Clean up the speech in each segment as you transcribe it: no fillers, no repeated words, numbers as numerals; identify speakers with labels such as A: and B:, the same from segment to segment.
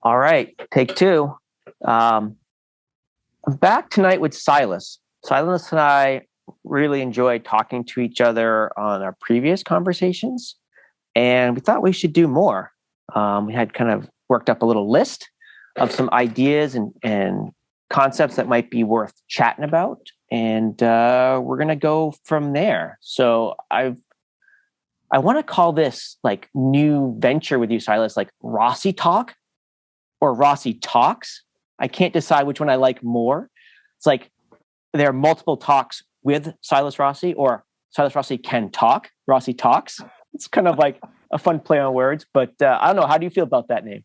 A: All right, take two. I'm back tonight with Silas. Silas and I really enjoyed talking to each other on our previous conversations, and we thought we should do more. We had kind of worked up a little list of some ideas and concepts that might be worth chatting about, and we're going to go from there. I want to call this like new venture with you, Silas, like Rossi Talk or Rossi Talks. I can't decide which one I like more. It's like there are multiple talks with Silas Rossi, or Silas Rossi can talk, Rossi Talks. It's kind of like a fun play on words, but I don't know. How do you feel about that name?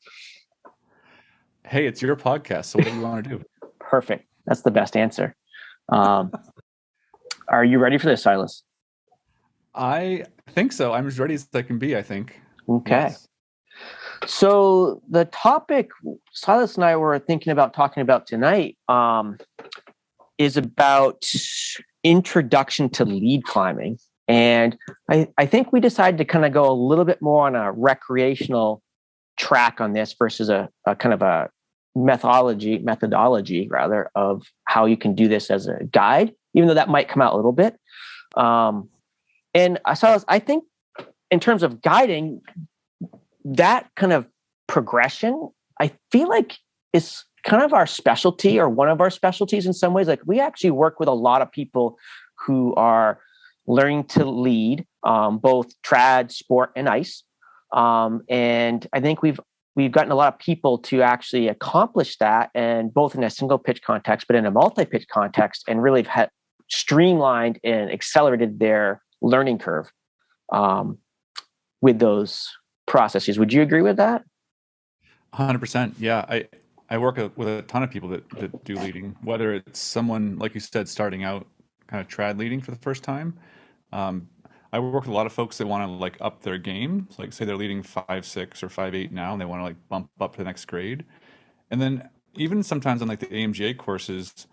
B: Hey, it's your podcast, so what do you want to do?
A: Perfect. That's the best answer. Um, are you ready for this, Silas?
B: I think so. I'm as ready as I can be, I think.
A: Okay.
B: Yes.
A: So the topic Silas and I were thinking about talking about tonight is about introduction to lead climbing. And I think we decided to kind of go a little bit more on a recreational track on this versus a kind of a methodology rather of how you can do this as a guide, even though that might come out a little bit. And I think in terms of guiding, that kind of progression, I feel like is kind of our specialty or one of our specialties in some ways. Like we actually work with a lot of people who are learning to lead, both trad, sport, and ice. And I think we've gotten a lot of people to actually accomplish that, and both in a single pitch context, but in a multi-pitch context, and really have streamlined and accelerated their learning curve with those processes. Would you agree with that?
B: 100%. Yeah, I work with a ton of people that do leading, whether it's someone, like you said, starting out kind of trad leading for the first time. Um, I work with a lot of folks that want to like up their game. Like say they're leading 5.6 or 5.8 now and they want to like bump up to the next grade. And then even sometimes on like the AMGA courses,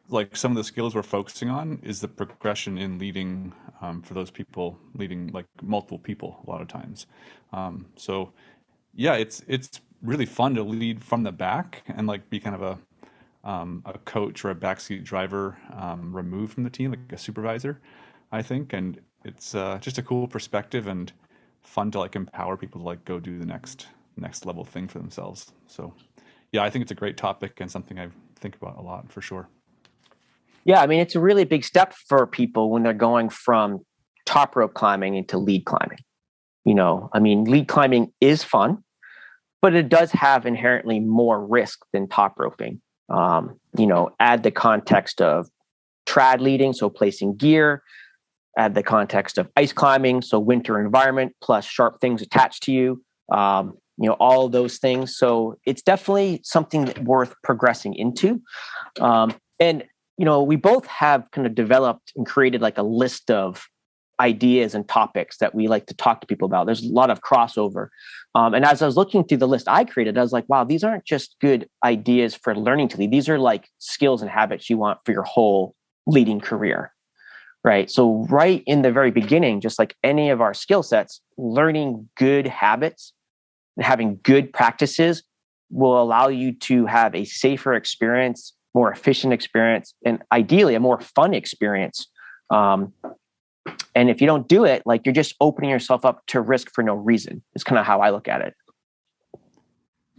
B: like some of the skills we're focusing on is the progression in leading for those people leading like multiple people a lot of times. So yeah, it's really fun to lead from the back and like be kind of a coach or a backseat driver removed from the team, like a supervisor, I think. And it's just a cool perspective and fun to like empower people to like go do the next level thing for themselves. So yeah, I think it's a great topic and something I think about a lot for sure.
A: Yeah, I mean, it's a really big step for people when they're going from top rope climbing into lead climbing. I mean, lead climbing is fun, but it does have inherently more risk than top roping. Add the context of trad leading, so placing gear, add the context of ice climbing, so winter environment plus sharp things attached to you. All of those things. So it's definitely something worth progressing into. And we both have kind of developed and created like a list of ideas and topics that we like to talk to people about. There's a lot of crossover. And as I was looking through the list I created, I was like, wow, these aren't just good ideas for learning to lead. These are like skills and habits you want for your whole leading career. Right. So right in the very beginning, just like any of our skill sets, learning good habits and having good practices will allow you to have a safer experience, more efficient experience, and ideally a more fun experience. And if you don't do it, like you're just opening yourself up to risk for no reason. It's kind of how I look at it.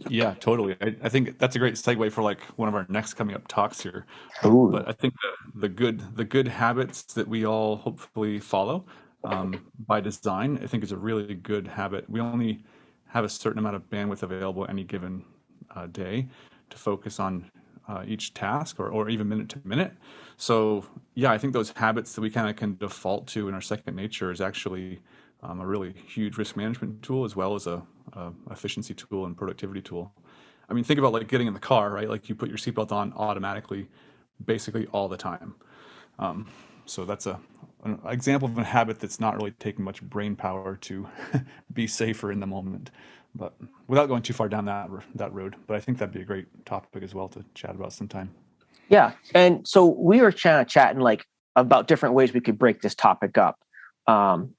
B: Yeah, totally. I think that's a great segue for like one of our next coming up talks here.
A: Ooh.
B: But I think the good habits that we all hopefully follow by design, I think is a really good habit. We only have a certain amount of bandwidth available any given day to focus on each task or even minute to minute. So yeah, I think those habits that we kind of can default to in our second nature is actually a really huge risk management tool as well as a efficiency tool and productivity tool. I mean, think about like getting in the car, right? Like you put your seatbelt on automatically, basically all the time. So that's an example of a habit that's not really taking much brain power to be safer in the moment. But without going too far down that road, but I think that'd be a great topic as well to chat about sometime.
A: Yeah. And so we were chatting like about different ways we could break this topic up. Um,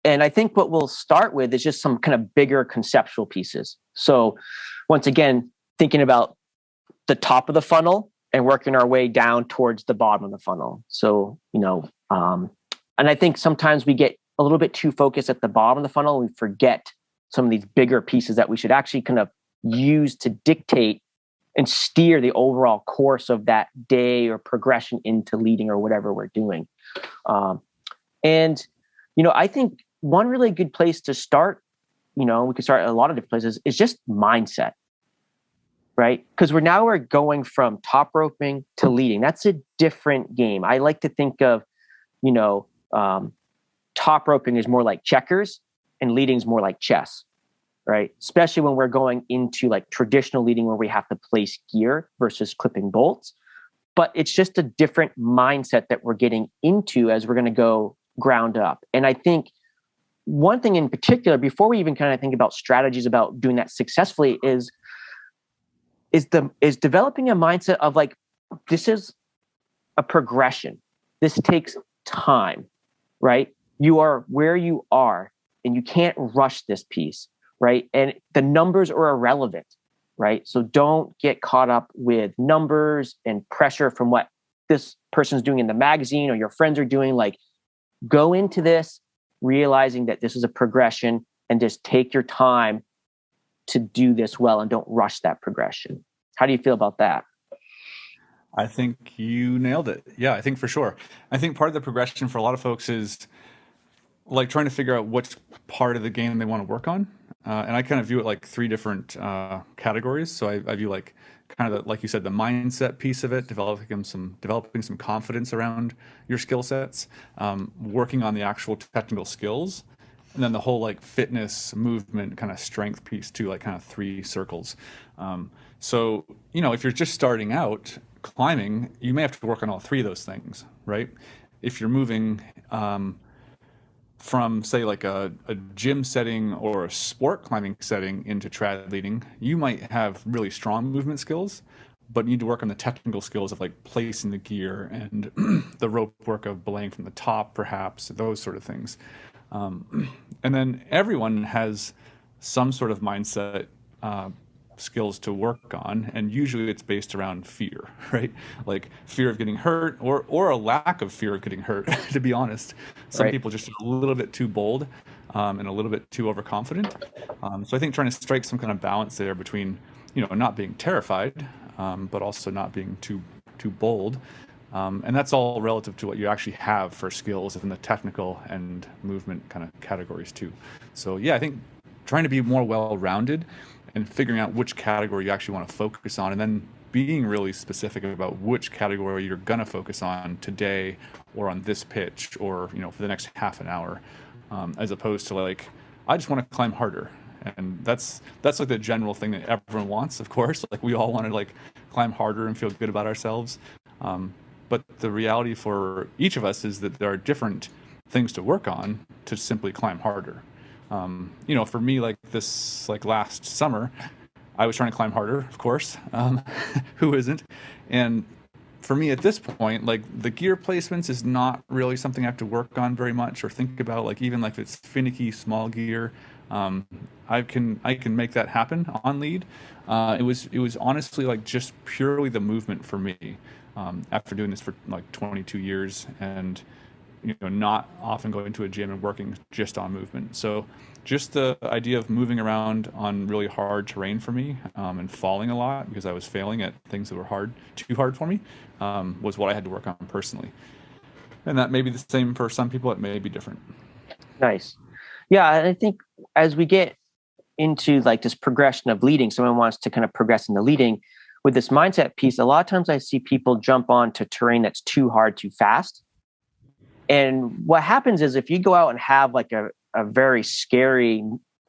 A: And I think what we'll start with is just some kind of bigger conceptual pieces. So once again, thinking about the top of the funnel and working our way down towards the bottom of the funnel. So, and I think sometimes we get a little bit too focused at the bottom of the funnel. And we forget some of these bigger pieces that we should actually kind of use to dictate and steer the overall course of that day or progression into leading or whatever we're doing. I think one really good place to start, we could start at a lot of different places, is just mindset, right? Because we're going from top roping to leading. That's a different game. I like to think of, top roping is more like checkers and leading is more like chess, right? Especially when we're going into like traditional leading where we have to place gear versus clipping bolts. But it's just a different mindset that we're getting into as we're going to go ground up. And I think one thing in particular, before we even kind of think about strategies about doing that successfully, is developing a mindset of like, this is a progression. This takes time, right? You are where you are and you can't rush this piece, right? And the numbers are irrelevant, right? So don't get caught up with numbers and pressure from what this person's doing in the magazine or your friends are doing. Like, go into this realizing that this is a progression and just take your time to do this well and don't rush that progression. How do you feel about that?
B: I think you nailed it. Yeah, I think for sure. I think part of the progression for a lot of folks is like trying to figure out which part of the game they want to work on. And I kind of view it like three different categories. So I view like kind of like you said, the mindset piece of it, developing some confidence around your skill sets, working on the actual technical skills, and then the whole like fitness, movement, kind of strength piece too, like kind of three circles. So, if you're just starting out climbing, you may have to work on all three of those things, right? If you're moving from say like a gym setting or a sport climbing setting into trad leading, you might have really strong movement skills, but you need to work on the technical skills of like placing the gear and the rope work of belaying from the top, perhaps, those sort of things. And then everyone has some sort of mindset skills to work on, and usually it's based around fear, right? Like fear of getting hurt or a lack of fear of getting hurt, to be honest. Some people just are a little bit too bold and a little bit too overconfident. So I think trying to strike some kind of balance there between, not being terrified, but also not being too bold. And that's all relative to what you actually have for skills in the technical and movement kind of categories too. So yeah, I think trying to be more well-rounded and figuring out which category you actually want to focus on, and then being really specific about which category you're going to focus on today or on this pitch or, for the next half an hour, as opposed to like, I just want to climb harder. And that's like the general thing that everyone wants, of course. Like we all want to like climb harder and feel good about ourselves. But the reality for each of us is that there are different things to work on to simply climb harder. For me, like this, like last summer, I was trying to climb harder, of course. Who isn't? And for me at this point, like the gear placements is not really something I have to work on very much or think about. Like even like if it's finicky small gear, I can make that happen on lead. It was honestly like just purely the movement for me. After doing this for like 22 years and not often going to a gym and working just on movement. So just the idea of moving around on really hard terrain for me and falling a lot because I was failing at things that were too hard for me, was what I had to work on personally. And that may be the same for some people. It may be different.
A: Nice. Yeah, I think as we get into like this progression of leading, someone wants to kind of progress into leading with this mindset piece. A lot of times I see people jump onto terrain that's too hard, too fast. And what happens is if you go out and have like a very scary,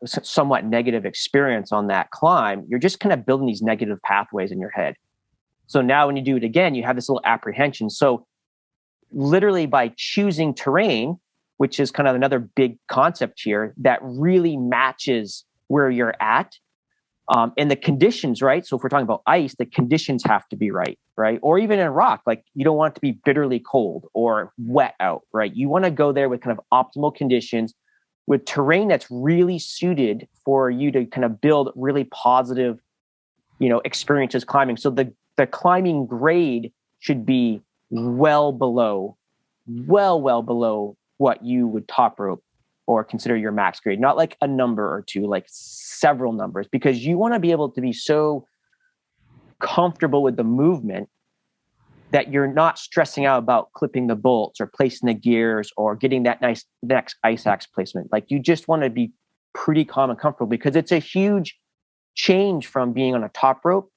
A: somewhat negative experience on that climb, you're just kind of building these negative pathways in your head. So now when you do it again, you have this little apprehension. So literally by choosing terrain, which is kind of another big concept here that really matches where you're at, and the conditions, right? So if we're talking about ice, the conditions have to be right? Or even in rock, like you don't want it to be bitterly cold or wet out, right? You want to go there with kind of optimal conditions with terrain that's really suited for you to kind of build really positive, experiences climbing. So the climbing grade should be well below what you would top rope or consider your max grade, not like a number or two, like several numbers, because you want to be able to be so comfortable with the movement that you're not stressing out about clipping the bolts or placing the gears or getting that nice next ice axe placement. Like, you just want to be pretty calm and comfortable, because it's a huge change from being on a top rope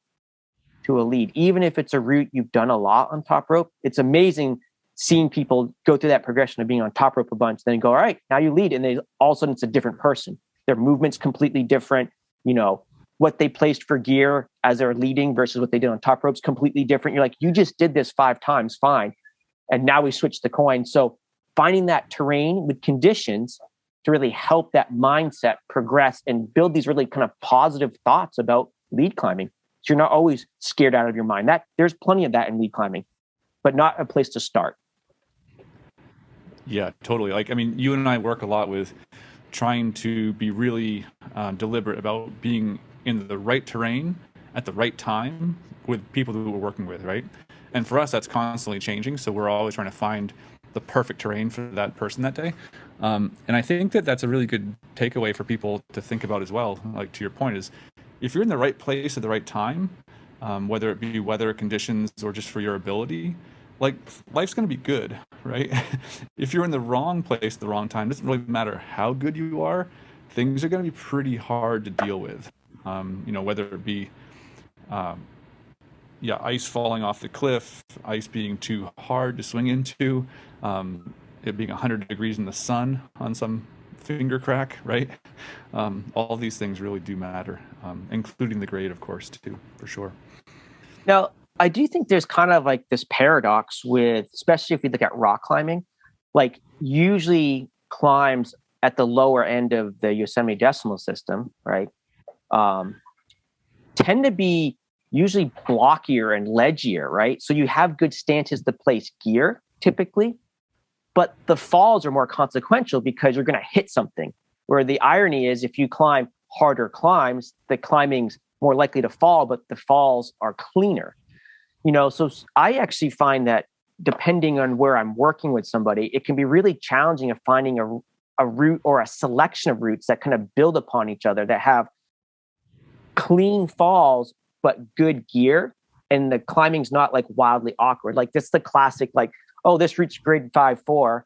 A: to a lead. Even if it's a route you've done a lot on top rope, it's amazing seeing people go through that progression of being on top rope a bunch, then go, all right, now you lead. And they all of a sudden it's a different person. Their movement's completely different. What they placed for gear as they're leading versus what they did on top ropes, completely different. You're like, you just did this 5 times, fine. And now we switch the coin. So finding that terrain with conditions to really help that mindset progress and build these really kind of positive thoughts about lead climbing. So you're not always scared out of your mind. That there's plenty of that in lead climbing, but not a place to start.
B: Yeah, totally. Like, I mean, you and I work a lot with trying to be really deliberate about being in the right terrain at the right time with people that we're working with, right? And for us, that's constantly changing. So we're always trying to find the perfect terrain for that person that day. And I think that that's a really good takeaway for people to think about as well. Like, to your point, is if you're in the right place at the right time, whether it be weather conditions or just for your ability, like, life's going to be good, right? If you're in the wrong place at the wrong time, it doesn't really matter how good you are, things are going to be pretty hard to deal with. Whether it be, ice falling off the cliff, ice being too hard to swing into, it being 100 degrees in the sun on some finger crack, right? All of these things really do matter, including the grade, of course, too, for sure.
A: Now, I do think there's kind of like this paradox with, especially if we look at rock climbing, like usually climbs at the lower end of the Yosemite decimal system, right? Tend to be usually blockier and ledgier, right? So you have good stances to place gear typically, but the falls are more consequential because you're going to hit something. Where the irony is, if you climb harder climbs, the climbing's more likely to fall, but the falls are cleaner. So I actually find that depending on where I'm working with somebody, it can be really challenging of finding a route or a selection of routes that kind of build upon each other, that have clean falls, but good gear. And the climbing's not like wildly awkward. Like, that's the classic, like, oh, this route's grade 5-4.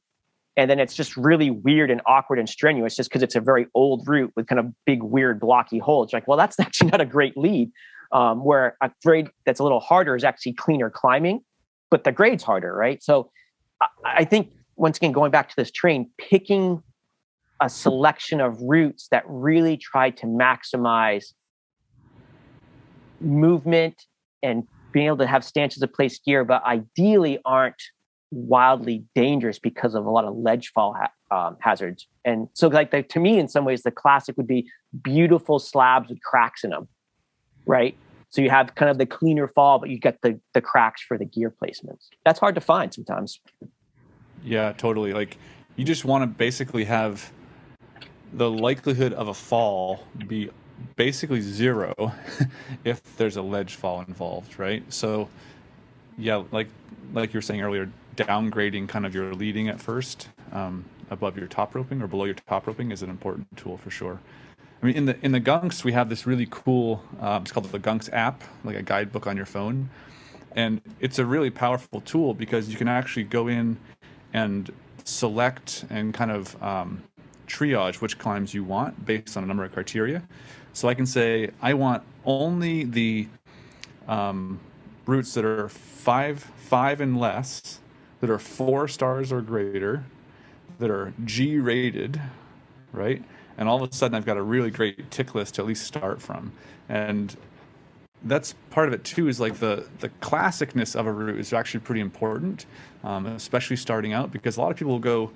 A: And then it's just really weird and awkward and strenuous just because it's a very old route with kind of big, weird, blocky holes. Like, well, that's actually not a great lead. Where a grade that's a little harder is actually cleaner climbing, but the grade's harder, right? So I think, once again, going back to this terrain, picking a selection of routes that really try to maximize movement and being able to have stances to place gear, but ideally aren't wildly dangerous because of a lot of ledge fall hazards. And so, like, to me, in some ways, the classic would be beautiful slabs with cracks in them, right? So you have kind of the cleaner fall, but you get the cracks for the gear placements. That's hard to find sometimes.
B: Yeah, totally. Like, you just want to basically have the likelihood of a fall be basically zero if there's a ledge fall involved, right? So yeah, like you were saying earlier, downgrading kind of your leading at first above your top roping or below your top roping is an important tool for sure. I mean, in the Gunks, we have this really cool, it's called the Gunks app, like a guidebook on your phone. And it's a really powerful tool because you can actually go in and select and kind of triage which climbs you want based on a number of criteria. So I can say, I want only the routes that are five and less, that are 4 stars or greater, that are G rated, right? And all of a sudden I've got a really great tick list to at least start from. And that's part of it too, is like the classicness of a route is actually pretty important, especially starting out, because a lot of people will go,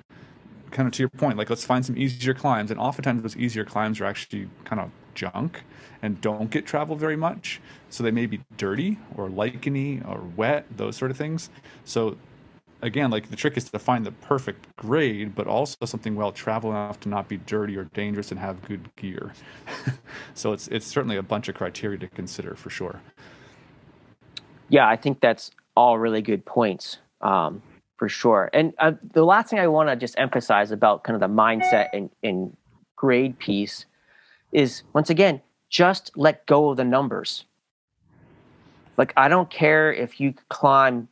B: kind of to your point, like, let's find some easier climbs. And oftentimes those easier climbs are actually kind of junk and don't get traveled very much. So they may be dirty or licheny or wet, those sort of things. So again, like the trick is to find the perfect grade, but also something well traveled enough to not be dirty or dangerous and have good gear. So it's certainly a bunch of criteria to consider for sure.
A: Yeah, I think that's all really good points, for sure. And the last thing I want to just emphasize about kind of the mindset and grade piece is, once again, just let go of the numbers. Like, I don't care if you climb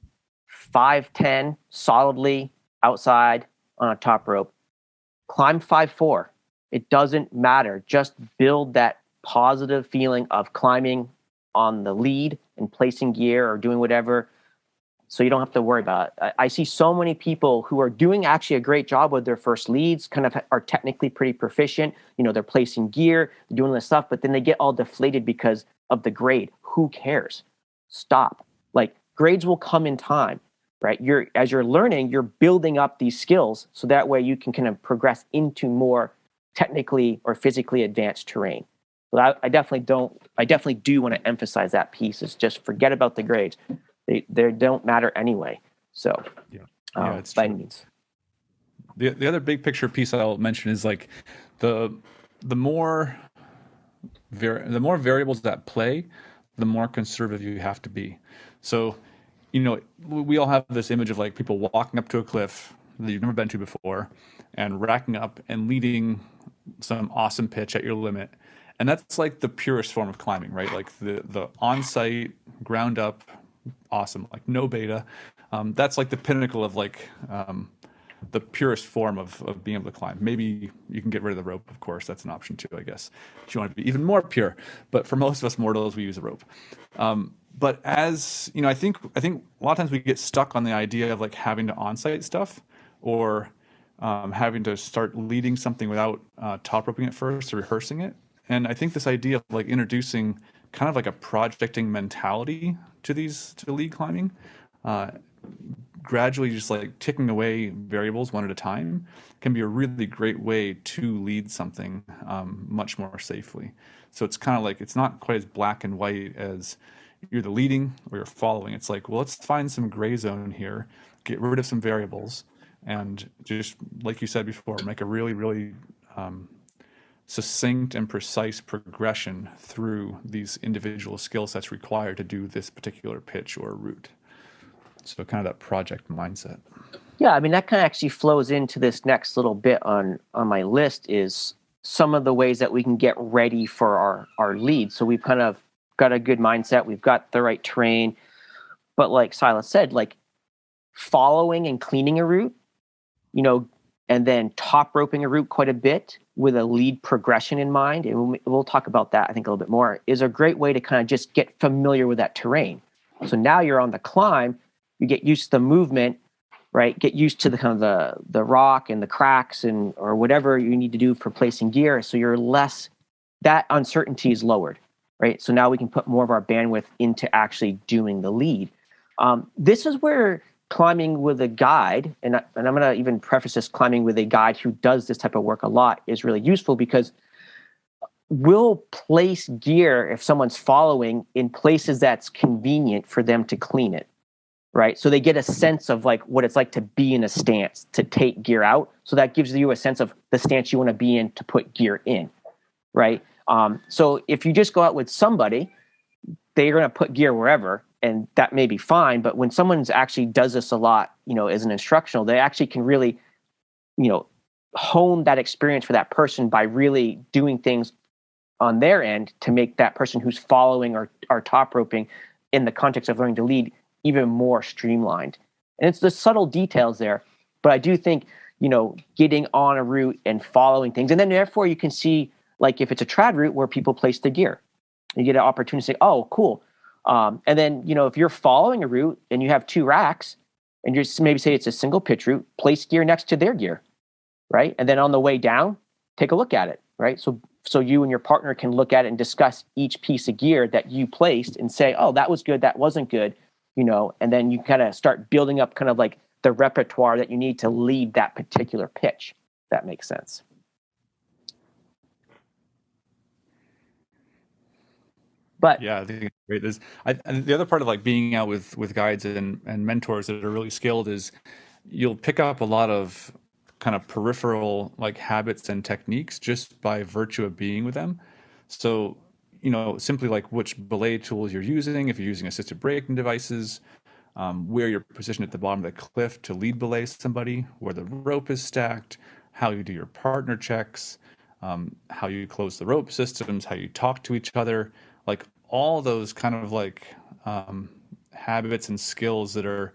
A: 5'10" solidly outside on a top rope, climb 5'4". It doesn't matter. Just build that positive feeling of climbing on the lead and placing gear or doing whatever, so you don't have to worry about it. I see so many people who are doing actually a great job with their first leads, kind of are technically pretty proficient. They're placing gear, they're doing this stuff, but then they get all deflated because of the grade. Who cares? Stop. Like, grades will come in time, right? As you're learning, you're building up these skills, so that way you can kind of progress into more technically or physically advanced terrain. But I definitely do want to emphasize that piece, is just forget about the grades. They don't matter anyway. So
B: it's
A: by
B: true.
A: any means.
B: The other big picture piece I'll mention is like the more variables that play, the more conservative you have to be. So, we all have this image of like people walking up to a cliff that you've never been to before and racking up and leading some awesome pitch at your limit. And that's like the purest form of climbing, right? Like the on-site, ground up, awesome, like no beta. That's like the pinnacle of like the purest form of being able to climb. Maybe you can get rid of the rope, of course. That's an option too, I guess, if you want to be even more pure. But for most of us mortals, we use a rope. But as I think a lot of times we get stuck on the idea of like having to on-site stuff, or having to start leading something without top roping it first or rehearsing it. And I think this idea of like introducing kind of like a projecting mentality to lead climbing, gradually just like ticking away variables one at a time, can be a really great way to lead something much more safely. So it's kind of like, it's not quite as black and white as you're the leading or you're following. It's like, well, let's find some gray zone here, get rid of some variables, and just, like you said before, make a really, really succinct and precise progression through these individual skill sets required to do this particular pitch or route. So kind of that project mindset.
A: Yeah, I mean, that kind of actually flows into this next little bit on my list, is some of the ways that we can get ready for our lead. So we've kind of got a good mindset, we've got the right terrain, but like Silas said, like following and cleaning a route, and then top roping a route quite a bit with a lead progression in mind, and we'll talk about that, I think, a little bit more, is a great way to kind of just get familiar with that terrain. So now you're on the climb, you get used to the movement, right? Get used to the kind of the rock and the cracks or whatever you need to do for placing gear. So you're less, that uncertainty is lowered, right? So now we can put more of our bandwidth into actually doing the lead. This is where climbing with a guide, and I'm going to even preface this, climbing with a guide who does this type of work a lot, is really useful, because we'll place gear, if someone's following, in places that's convenient for them to clean it, right? So they get a sense of like what it's like to be in a stance, to take gear out. So that gives you a sense of the stance you want to be in to put gear in, right? So if you just go out with somebody, they're going to put gear wherever, and that may be fine. But when someone's actually does this a lot, as an instructional, they actually can really, hone that experience for that person by really doing things on their end to make that person who's following or top roping in the context of learning to lead even more streamlined. And it's the subtle details there. But I do think, getting on a route and following things, and then therefore you can see, like if it's a trad route where people place the gear, you get an opportunity to say, oh, cool. And then, if you're following a route and you have two racks and you maybe say it's a single pitch route, place gear next to their gear, right? And then on the way down, take a look at it, right? So you and your partner can look at it and discuss each piece of gear that you placed and say, oh, that was good, that wasn't good, and then you kind of start building up kind of like the repertoire that you need to lead that particular pitch. If that makes sense. But
B: Yeah, I think it's great. And the other part of like being out with guides and mentors that are really skilled is you'll pick up a lot of kind of peripheral like habits and techniques just by virtue of being with them. So, simply like which belay tools you're using, if you're using assisted braking devices, where you're positioned at the bottom of the cliff to lead belay somebody, where the rope is stacked, how you do your partner checks, how you close the rope systems, how you talk to each other, like all those kind of like habits and skills that are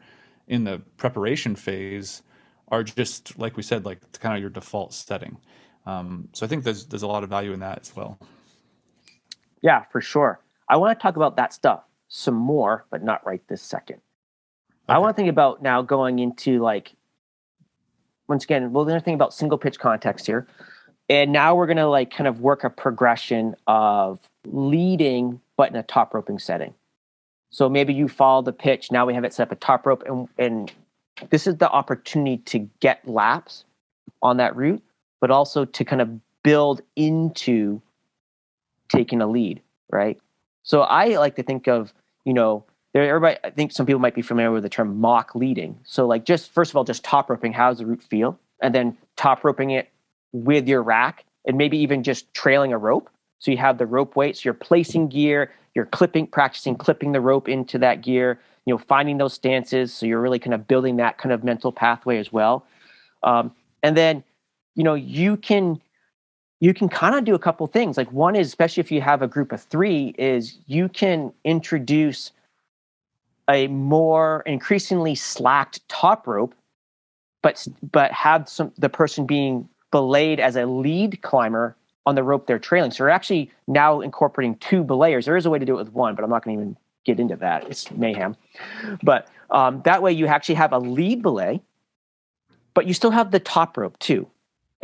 B: in the preparation phase are just like we said, like kind of your default setting. So I think there's a lot of value in that as well.
A: yeah, for sure. I want to talk about that stuff some more, but not right this second. I
B: Okay.
A: want to think about now going into like, once again, we're going to think about single pitch context here. And now we're going to like kind of work a progression of leading, but in a top roping setting. So maybe you follow the pitch. Now we have it set up a top rope, and this is the opportunity to get laps on that route, but also to kind of build into taking a lead, right? So I like to think of, everybody, I think some people might be familiar with the term mock leading. So like just, first of all, just top roping, how does the route feel? And then top roping it with your rack and maybe even just trailing a rope. So you have the rope weights, you're placing gear, you're practicing clipping the rope into that gear, finding those stances. So you're really kind of building that kind of mental pathway as well. And then, you can kind of do a couple things. Like one is, especially if you have a group of three, is you can introduce a more increasingly slacked top rope, but have the person being belayed as a lead climber on the rope they're trailing. So you're actually now incorporating two belayers. There is a way to do it with one, but I'm not going to even get into that. It's mayhem. But that way you actually have a lead belay, but you still have the top rope too.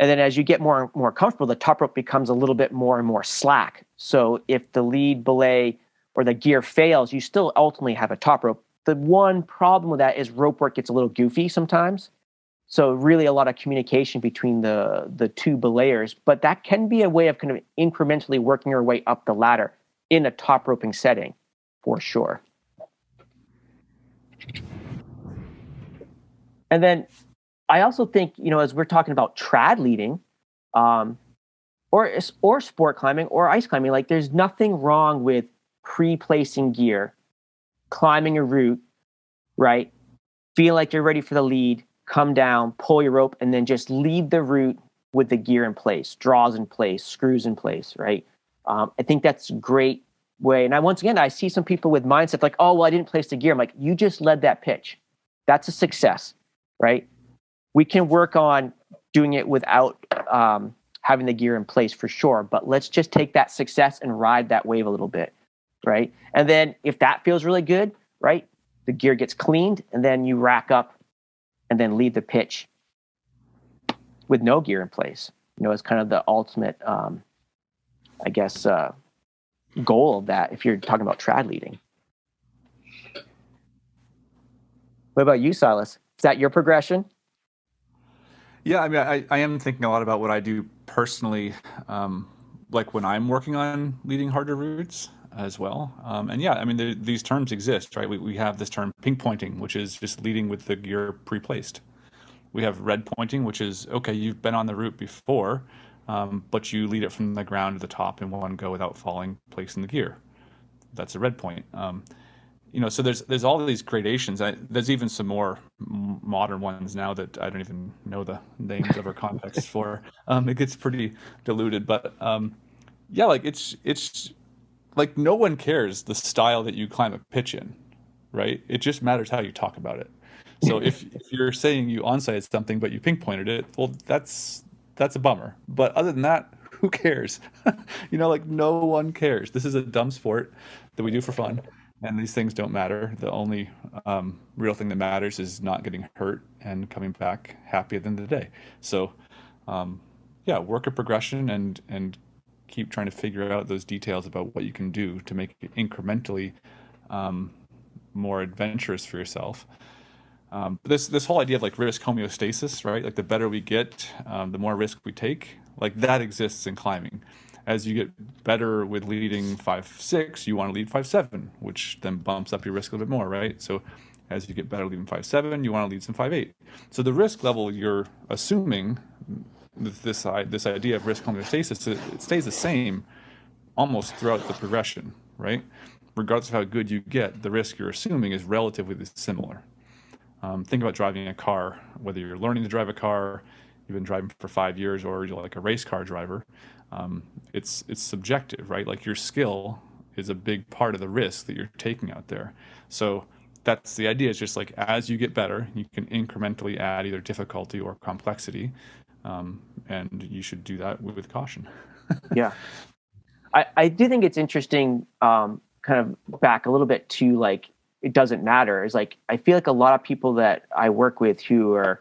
A: And then as you get more and more comfortable, the top rope becomes a little bit more and more slack. So if the lead belay or the gear fails, you still ultimately have a top rope. The one problem with that is rope work gets a little goofy sometimes. So really a lot of communication between the two belayers, but that can be a way of kind of incrementally working your way up the ladder in a top roping setting for sure. And then I also think, as we're talking about trad leading, or sport climbing or ice climbing, like there's nothing wrong with pre-placing gear, climbing a route, right? Feel like you're ready for the lead, come down, pull your rope, and then just lead the route with the gear in place, draws in place, screws in place, right? I think that's a great way. And once again, I see some people with mindsets like, oh, well, I didn't place the gear. I'm like, you just led that pitch. That's a success, right? We can work on doing it without having the gear in place for sure, but let's just take that success and ride that wave a little bit, right? And then if that feels really good, right, the gear gets cleaned, and then you rack up and then lead the pitch with no gear in place. It's kind of the ultimate, goal of that if you're talking about trad leading. What about you, Silas? Is that your progression?
B: Yeah, I mean, I am thinking a lot about what I do personally, like when I'm working on leading harder routes as well. And yeah, I mean, these terms exist, right? We have this term pink pointing, which is just leading with the gear pre-placed. We have red pointing, which is, okay, you've been on the route before, but you lead it from the ground to the top in one go without placing the gear. That's a red point. So there's all of these gradations. There's even some more modern ones now that I don't even know the names of or context for. It gets pretty diluted, but yeah, like it's like no one cares the style that you climb a pitch in, right? It just matters how you talk about it. So if you're saying you onside something but you pink pointed it, well, that's a bummer. But other than that, who cares? Like no one cares. This is a dumb sport that we do for fun. And these things don't matter. The only real thing that matters is not getting hurt and coming back happy at the end of the day. So, yeah, work a progression and keep trying to figure out those details about what you can do to make it incrementally more adventurous for yourself. This whole idea of like risk homeostasis, right? Like the better we get, the more risk we take. Like that exists in climbing. as you get better with leading 5.6, you want to lead 5.7, which then bumps up your risk a little bit more, right? So as you get better leading 5.7, you want to lead some 5.8. So the risk level you're assuming, this idea of risk homeostasis, it stays the same almost throughout the progression, right? Regardless of how good you get, the risk you're assuming is relatively similar. Think about driving a car, whether you're learning to drive a car, you've been driving for 5 years, or you're like a race car driver. It's subjective, right? Like your skill is a big part of the risk that you're taking out there. So that's the idea. Is just like as you get better, you can incrementally add either difficulty or complexity, and you should do that with caution.
A: Yeah. I do think it's interesting, kind of back a little bit to like, it doesn't matter. Is like, I feel like a lot of people that I work with who are,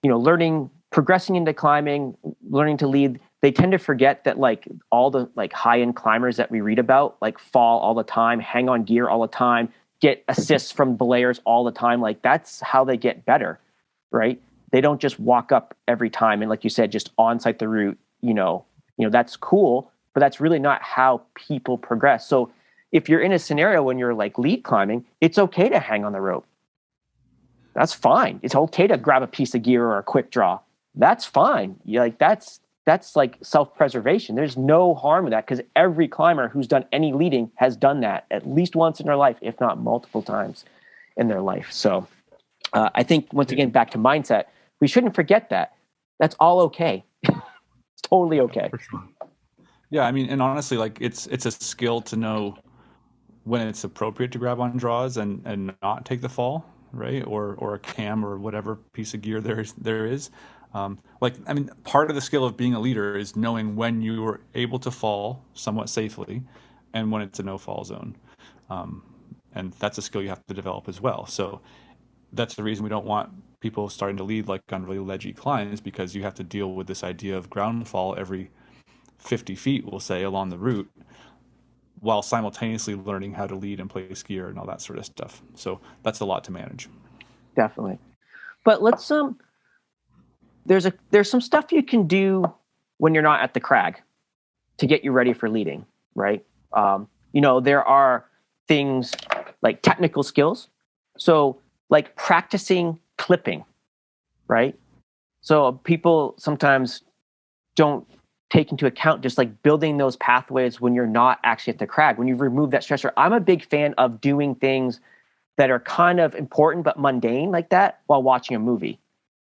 A: learning, progressing into climbing, learning to lead, they tend to forget that like all the like high-end climbers that we read about, like fall all the time, hang on gear all the time, get assists from belayers all the time. Like that's how they get better, right? They don't just walk up every time. And like you said, just on-site the route, that's cool, but that's really not how people progress. So if you're in a scenario when you're like lead climbing, it's okay to hang on the rope. That's fine. It's okay to grab a piece of gear or a quick draw. That's fine. That's like self-preservation. There's no harm in that because every climber who's done any leading has done that at least once in their life, if not multiple times in their life. So I think once again, back to mindset, we shouldn't forget that. That's all okay. It's totally okay.
B: For sure. Yeah, I mean, and honestly, like it's a skill to know when it's appropriate to grab on draws and not take the fall, right? Or a cam or whatever piece of gear there is. Part of the skill of being a leader is knowing when you are able to fall somewhat safely and when it's a no-fall zone. And that's a skill you have to develop as well. So that's the reason we don't want people starting to lead like on really ledgy climbs, because you have to deal with this idea of ground fall every 50 feet, we'll say, along the route, while simultaneously learning how to lead and place gear and all that sort of stuff. So that's a lot to manage.
A: Definitely. But let's there's some stuff you can do when you're not at the crag to get you ready for leading, right? There are things like technical skills. So like practicing clipping, right? So people sometimes don't take into account just like building those pathways when you're not actually at the crag, when you remove that stressor. I'm a big fan of doing things that are kind of important but mundane like that while watching a movie,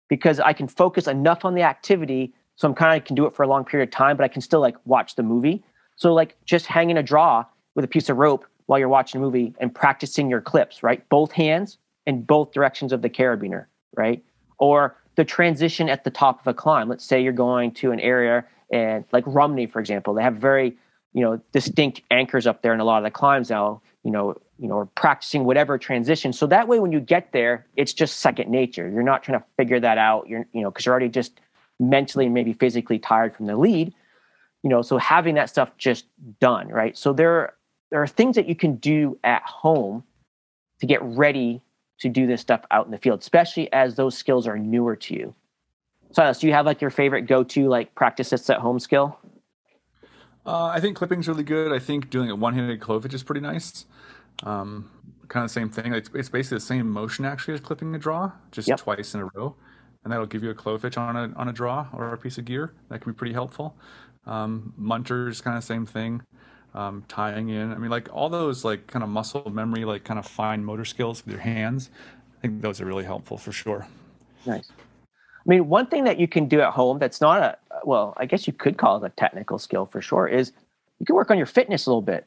A: because I can focus enough on the activity so I'm kind of can do it for a long period of time, but I can still like watch the movie. So like just hanging a draw with a piece of rope while you're watching a movie and practicing your clips, right? Both hands in both directions of the carabiner, right? Or the transition at the top of a climb. Let's say you're going to an area and like Rumney, for example, they have very, distinct anchors up there in a lot of the climbs now, or practicing whatever transition. So that way, when you get there, it's just second nature. You're not trying to figure that out. Because you're already just mentally and maybe physically tired from the lead, so having that stuff just done, right? So there are things that you can do at home to get ready to do this stuff out in the field, especially as those skills are newer to you. Silas, do you have like your favorite go-to like practice sets at home skill?
B: I think clipping's really good. I think doing a one-handed clovage is pretty nice. Kind of the same thing. It's basically the same motion actually as clipping a draw, just twice in a row, and that'll give you a clovage on a draw or a piece of gear. That can be pretty helpful. Munters, kind of same thing. Tying in. I mean, like all those like kind of muscle memory, like kind of fine motor skills with your hands. I think those are really helpful for sure.
A: Nice. I mean, one thing that you can do at home that's not I guess you could call it a technical skill for sure, is you can work on your fitness a little bit,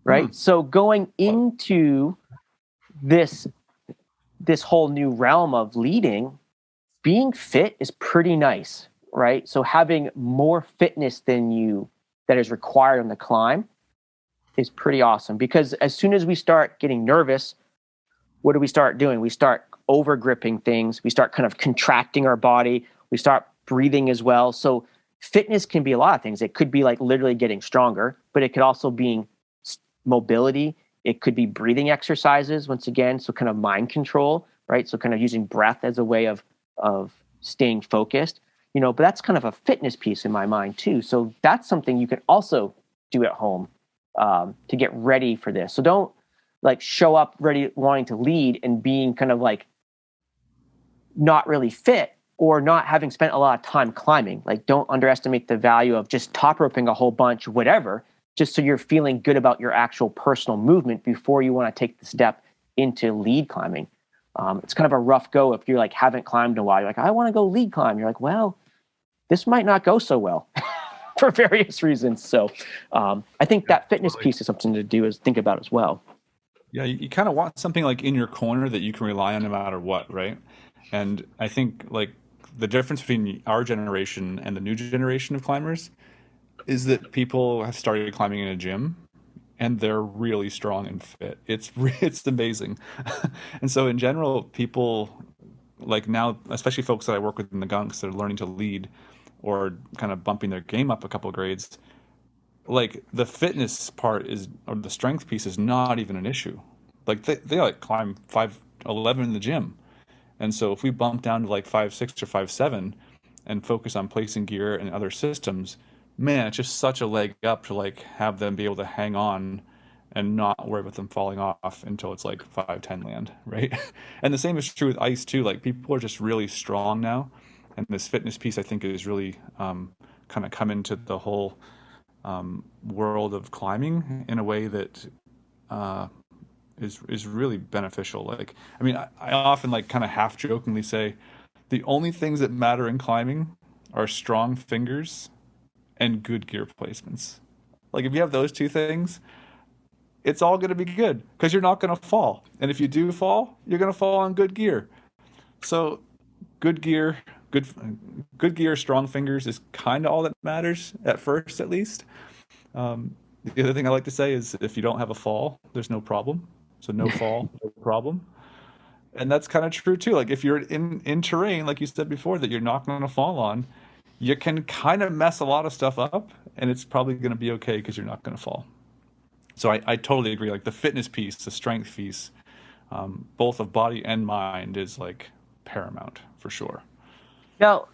A: right? So going into this whole new realm of leading, being fit is pretty nice, right? So having more fitness than that is required on the climb is pretty awesome, because as soon as we start getting nervous, what do we start doing? We start over gripping things. We start kind of contracting our body. We start breathing as well. So fitness can be a lot of things. It could be like literally getting stronger, but it could also be mobility. It could be breathing exercises, once again. So kind of mind control, right? So kind of using breath as a way of staying focused. but that's kind of a fitness piece in my mind too. So that's something you can also do at home to get ready for this. So don't like show up ready, wanting to lead and being kind of like not really fit or not having spent a lot of time climbing. Like don't underestimate the value of just top roping a whole bunch, whatever, just so you're feeling good about your actual personal movement before you want to take the step into lead climbing. It's kind of a rough go if you like haven't climbed in a while. You're like, I want to go lead climb. You're like, well, this might not go so well for various reasons. So I think that fitness piece is something to do is think about as well.
B: Yeah, you kind of want something like in your corner that you can rely on no matter what, right? And I think like the difference between our generation and the new generation of climbers is that people have started climbing in a gym and they're really strong and fit. It's amazing. And so in general, people like now, especially folks that I work with in the Gunks that are learning to lead or kind of bumping their game up a couple of grades, like the fitness part is, or the strength piece is not even an issue. Like they like climb 5'11" in the gym. And so if we bump down to like 5'6" or 5'7" and focus on placing gear and other systems, man, it's just such a leg up to like have them be able to hang on and not worry about them falling off until it's like 5'10" land, right? And the same is true with ice too. Like people are just really strong now. And this fitness piece, I think, is really kind of come into the whole world of climbing in a way that is really beneficial. Like, I mean, I often like kind of half jokingly say the only things that matter in climbing are strong fingers and good gear placements. Like if you have those two things, it's all going to be good because you're not going to fall. And if you do fall, you're going to fall on good gear. So good gear, good gear, strong fingers is kind of all that matters at first, at least. The other thing I like to say is if you don't have a fall, there's no problem. So no fall, no problem. And that's kind of true too. Like if you're in terrain, like you said before, that you're not going to fall on, you can kind of mess a lot of stuff up and it's probably going to be okay because you're not going to fall. So I totally agree. Like the fitness piece, the strength piece, both of body and mind is like paramount for sure.
A: Now,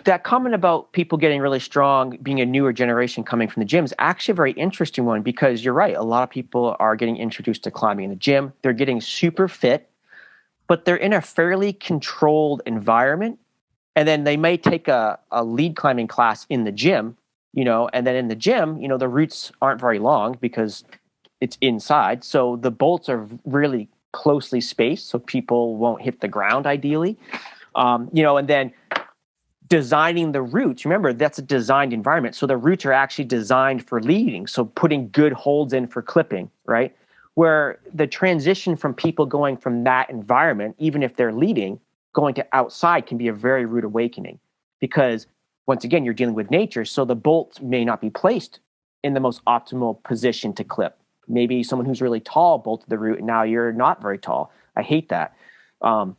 A: that comment about people getting really strong, being a newer generation coming from the gym is actually a very interesting one because you're right. A lot of people are getting introduced to climbing in the gym. They're getting super fit, but they're in a fairly controlled environment. And then they may take a lead climbing class in the gym, and then in the gym, the routes aren't very long because it's inside. So the bolts are really closely spaced so people won't hit the ground ideally. And then designing the routes, remember that's a designed environment. So the routes are actually designed for leading. So putting good holds in for clipping, right? Where the transition from people going from that environment, even if they're leading, going to outside can be a very rude awakening because once again, you're dealing with nature. So the bolts may not be placed in the most optimal position to clip. Maybe someone who's really tall bolted the route and now you're not very tall. I hate that. Or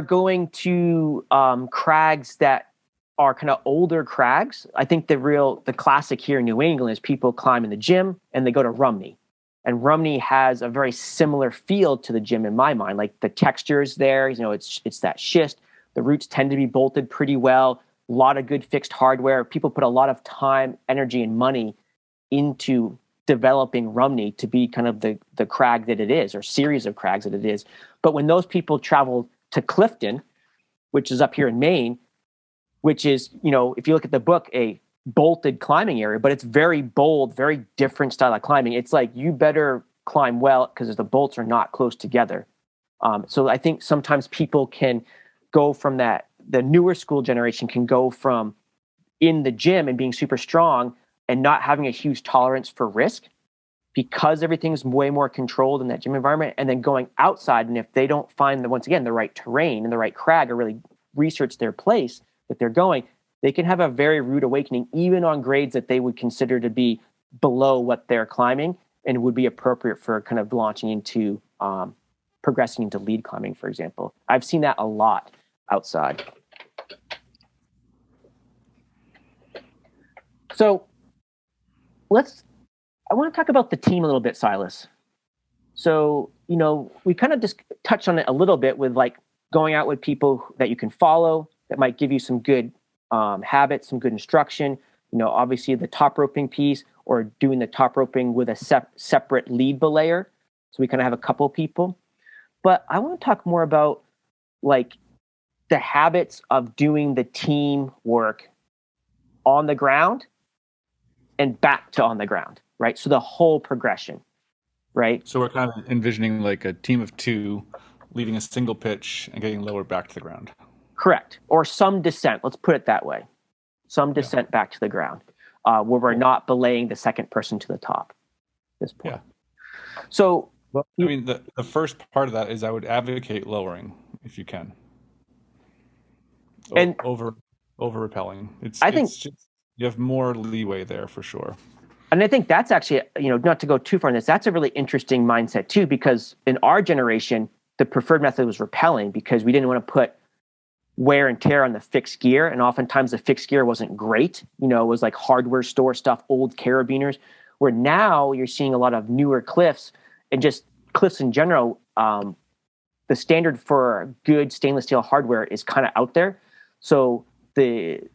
A: going to crags that are kind of older crags. I think the classic here in New England is people climb in the gym and they go to Rumney. And Rumney has a very similar feel to the gym in my mind. Like the texture is there, it's that schist. The routes tend to be bolted pretty well. A lot of good fixed hardware. People put a lot of time, energy, and money into developing Rumney to be kind of the crag that it is, or series of crags that it is. But when those people travel to Clifton, which is up here in Maine, which is, if you look at the book, a bolted climbing area, but it's very bold, very different style of climbing. It's like you better climb well because the bolts are not close together. So I think sometimes people can go from that, the newer school generation can go from in the gym and being super strong and not having a huge tolerance for risk because everything's way more controlled in that gym environment, and then going outside. And if they don't find once again, the right terrain and the right crag or really research their place that they're going, they can have a very rude awakening, even on grades that they would consider to be below what they're climbing and would be appropriate for kind of launching into progressing into lead climbing, for example. I've seen that a lot outside. So I want to talk about the team a little bit, Silas. So, we kind of just touched on it a little bit with like going out with people that you can follow that might give you some good habits, some good instruction. Obviously the top roping piece, or doing the top roping with a separate lead belayer. So we kind of have a couple people. But I want to talk more about like the habits of doing the team work on the ground and back to on the ground, right? So the whole progression, right?
B: So we're kind of envisioning like a team of two leading a single pitch and getting lower back to the ground.
A: Correct. Or some descent. Let's put it that way. Some descent back to the ground, where we're not belaying the second person to the top at this point.
B: Yeah.
A: So,
B: well, I mean, the first part of that is I would advocate lowering if you can. And over rappelling. I think just, you have more leeway there for sure.
A: And I think that's actually, not to go too far in this, that's a really interesting mindset too, because in our generation, the preferred method was rappelling because we didn't want to put wear and tear on the fixed gear. And oftentimes the fixed gear wasn't great. It was like hardware store stuff, old carabiners, where now you're seeing a lot of newer cliffs and just cliffs in general. The standard for good stainless steel hardware is kind of out there. So the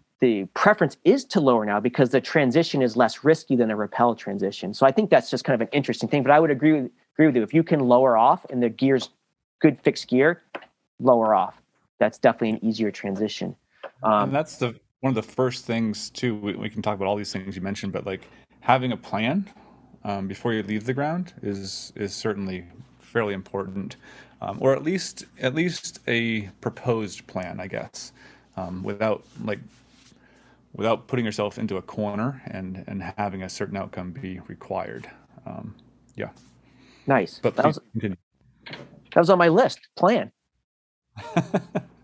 A: preference is to lower now because the transition is less risky than a rappel transition. So I think that's just kind of an interesting thing. But I would agree with you. If you can lower off and the gear's good fixed gear, lower off. That's definitely an easier transition.
B: And that's one of the first things too. We can talk about all these things you mentioned, but like having a plan before you leave the ground is certainly fairly important, or at least a proposed plan, I guess, without putting yourself into a corner and having a certain outcome be required. Yeah.
A: Nice.
B: But
A: that was on my list. Plan.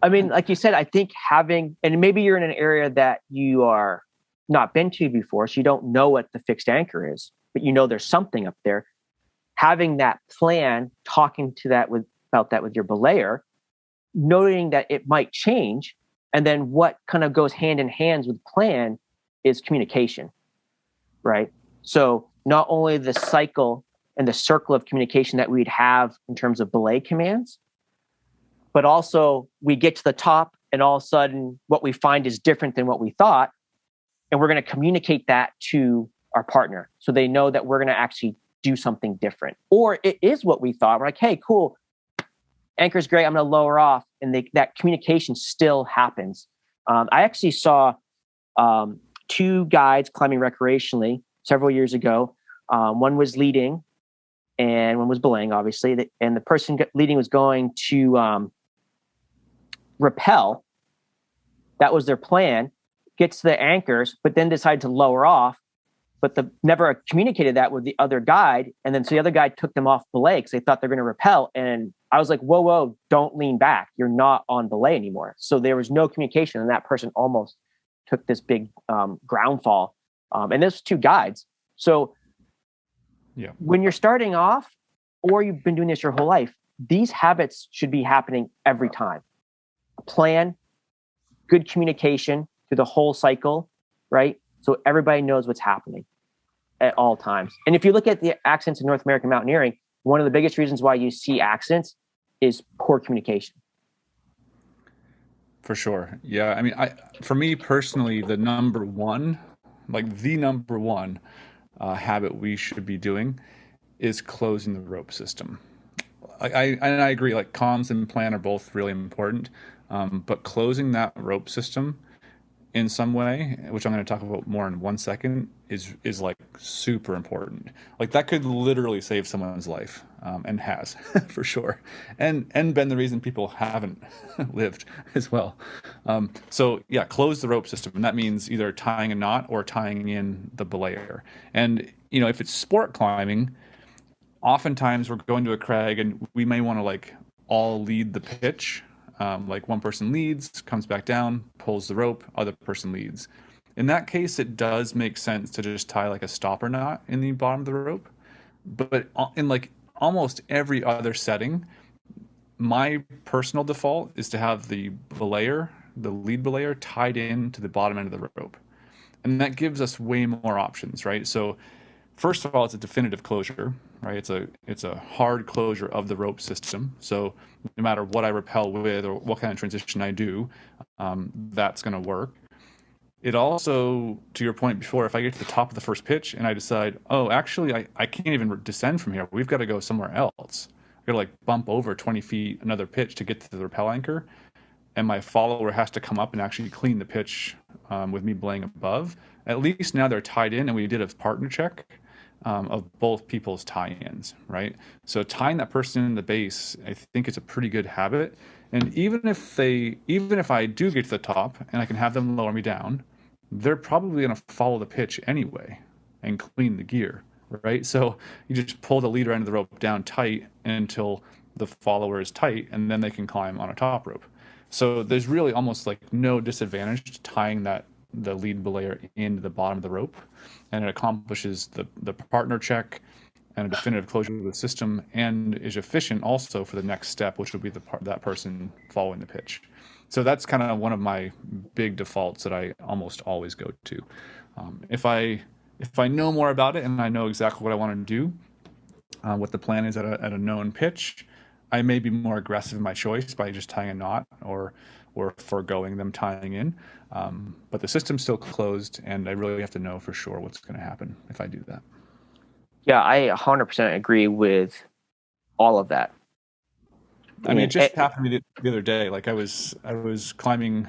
A: I mean, like you said, I think having, and maybe you're in an area that you are not been to before, so you don't know what the fixed anchor is, but there's something up there. Having that plan, talking to about that with your belayer, noting that it might change, and then what kind of goes hand in hand with plan is communication, right? So not only the cycle and the circle of communication that we'd have in terms of belay commands, but also we get to the top and all of a sudden what we find is different than what we thought. And we're going to communicate that to our partner so they know that we're going to actually do something different. Or it is what we thought. We're like, hey, cool. Anchor's great. I'm going to lower off. And that communication still happens. I actually saw two guides climbing recreationally several years ago. One was leading and one was belaying, obviously. And the person leading was going to rappel. That was their plan. Gets to the anchors, but then decided to lower off. But never communicated that with the other guide. And then so the other guide took them off belay because they thought they're going to rappel. And I was like, whoa, don't lean back. You're not on belay anymore. So there was no communication. And that person almost took this big ground fall. And this was two guides. So when you're starting off or you've been doing this your whole life, these habits should be happening every time. A plan, good communication through the whole cycle, right? So everybody knows what's happening at all times. And if you look at the accidents in North American mountaineering, one of the biggest reasons why you see accidents is poor communication.
B: For sure. Yeah. I mean, for me personally, the number one habit we should be doing is closing the rope system. I agree, like comms and plan are both really important, but closing that rope system in some way, which I'm going to talk about more in 1 second, is like super important. Like that could literally save someone's life, and has for sure, and been the reason people haven't lived as well. So yeah, close the rope system, and that means either tying a knot or tying in the belayer. And if it's sport climbing, oftentimes we're going to a crag and we may want to like all lead the pitch. Like one person leads, comes back down, pulls the rope, other person leads. In that case, it does make sense to just tie like a stopper knot in the bottom of the rope. But in like almost every other setting, my personal default is to have the lead belayer tied in to the bottom end of the rope. And that gives us way more options, right? So First of all, it's a definitive closure, right? It's a hard closure of the rope system. So no matter what I rappel with or what kind of transition I do, that's going to work. It also, to your point before, if I get to the top of the first pitch and I decide, oh, actually, I can't even descend from here. We've got to go somewhere else. I've got to like bump over 20 feet another pitch to get to the rappel anchor. And my follower has to come up and actually clean the pitch with me belaying above. At least now they're tied in, and we did a partner check of both people's tie-ins, right? So tying that person in the base, I think it's a pretty good habit. And even if I do get to the top and I can have them lower me down, they're probably going to follow the pitch anyway and clean the gear, right? So you just pull the leader end of the rope down tight until the follower is tight, and then they can climb on a top rope. So there's really almost like no disadvantage to tying the lead belayer into the bottom of the rope, and it accomplishes the partner check and a definitive closure of the system, and is efficient also for the next step, which would be that person following the pitch. So that's kind of one of my big defaults that I almost always go to. If I know more about it and I know exactly what I want to do, what the plan is at a known pitch, I may be more aggressive in my choice by just tying a knot or foregoing them tying in. But the system's still closed, and I really have to know for sure what's going to happen if I do that.
A: Yeah, I 100% agree with all of that.
B: I mean, it just happened to me the other day. Like I was climbing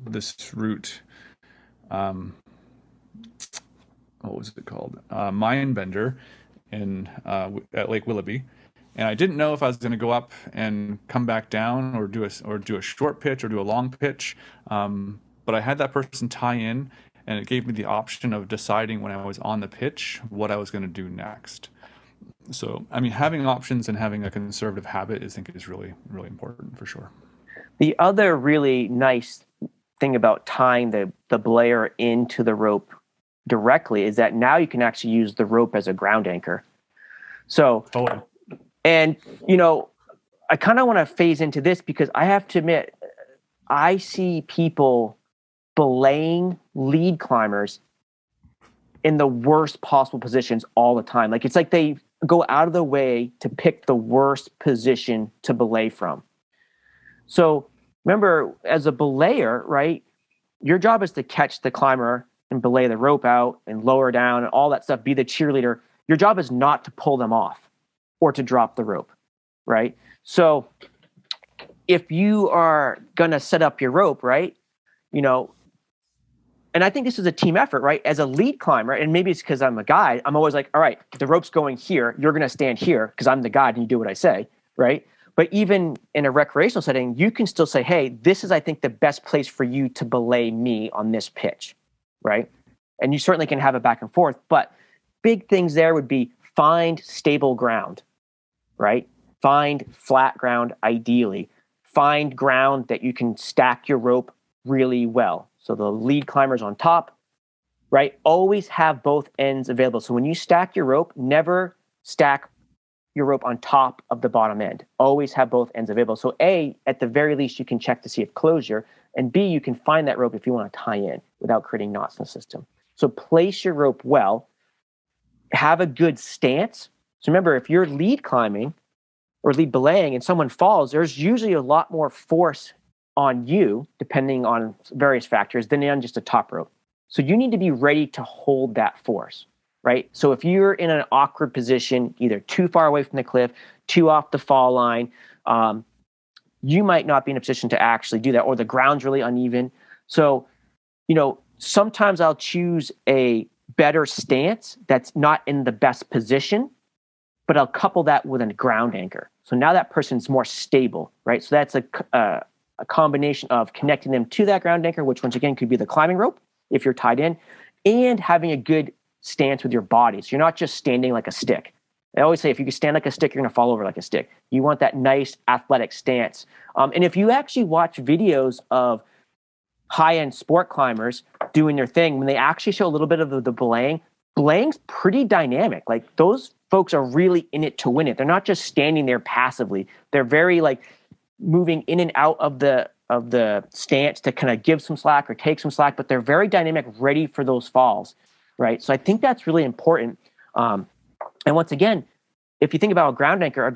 B: this route. What was it called? Mindbender at Lake Willoughby. And I didn't know if I was going to go up and come back down or do a short pitch or do a long pitch. But I had that person tie in, and it gave me the option of deciding when I was on the pitch what I was going to do next. So, I mean, having options and having a conservative habit, I think, is really, really important for sure.
A: The other really nice thing about tying the belayer into the rope directly is that now you can actually use the rope as a ground anchor. So, and, I kind of want to phase into this because I have to admit, I see people belaying lead climbers in the worst possible positions all the time. Like, it's like they go out of the way to pick the worst position to belay from. So remember, as a belayer, right, your job is to catch the climber and belay the rope out and lower down and all that stuff, be the cheerleader. Your job is not to pull them off or to drop the rope, right? So if you are going to set up your rope, right, and I think this is a team effort, right? As a lead climber, and maybe it's because I'm a guide, I'm always like, all right, the rope's going here, you're going to stand here because I'm the guide and you do what I say, right? But even in a recreational setting, you can still say, hey, this is, I think, the best place for you to belay me on this pitch, right? And you certainly can have it back and forth, but big things there would be find stable ground, right? Find flat ground, ideally. Find ground that you can stack your rope really well. So the lead climber's on top, right? Always have both ends available. So when you stack your rope, never stack your rope on top of the bottom end. Always have both ends available. So A, at the very least, you can check to see if closure, and B, you can find that rope if you want to tie in without creating knots in the system. So place your rope well, have a good stance. So remember, if you're lead climbing or lead belaying and someone falls, there's usually a lot more force on you, depending on various factors, than on just a top rope. So you need to be ready to hold that force, right? So if you're in an awkward position, either too far away from the cliff, too off the fall line, you might not be in a position to actually do that, or the ground's really uneven. So, sometimes I'll choose a better stance that's not in the best position, but I'll couple that with a ground anchor. So now that person's more stable, right? So that's a combination of connecting them to that ground anchor, which once again could be the climbing rope if you're tied in, and having a good stance with your body. So you're not just standing like a stick. I always say if you can stand like a stick, you're going to fall over like a stick. You want that nice athletic stance. And if you actually watch videos of high-end sport climbers doing their thing, when they actually show a little bit of the belaying's pretty dynamic. Like, those folks are really in it to win it. They're not just standing there passively. They're very moving in and out of the stance to kind of give some slack or take some slack, but they're very dynamic, ready for those falls. right? So I think that's really important. And once again, if you think about a ground anchor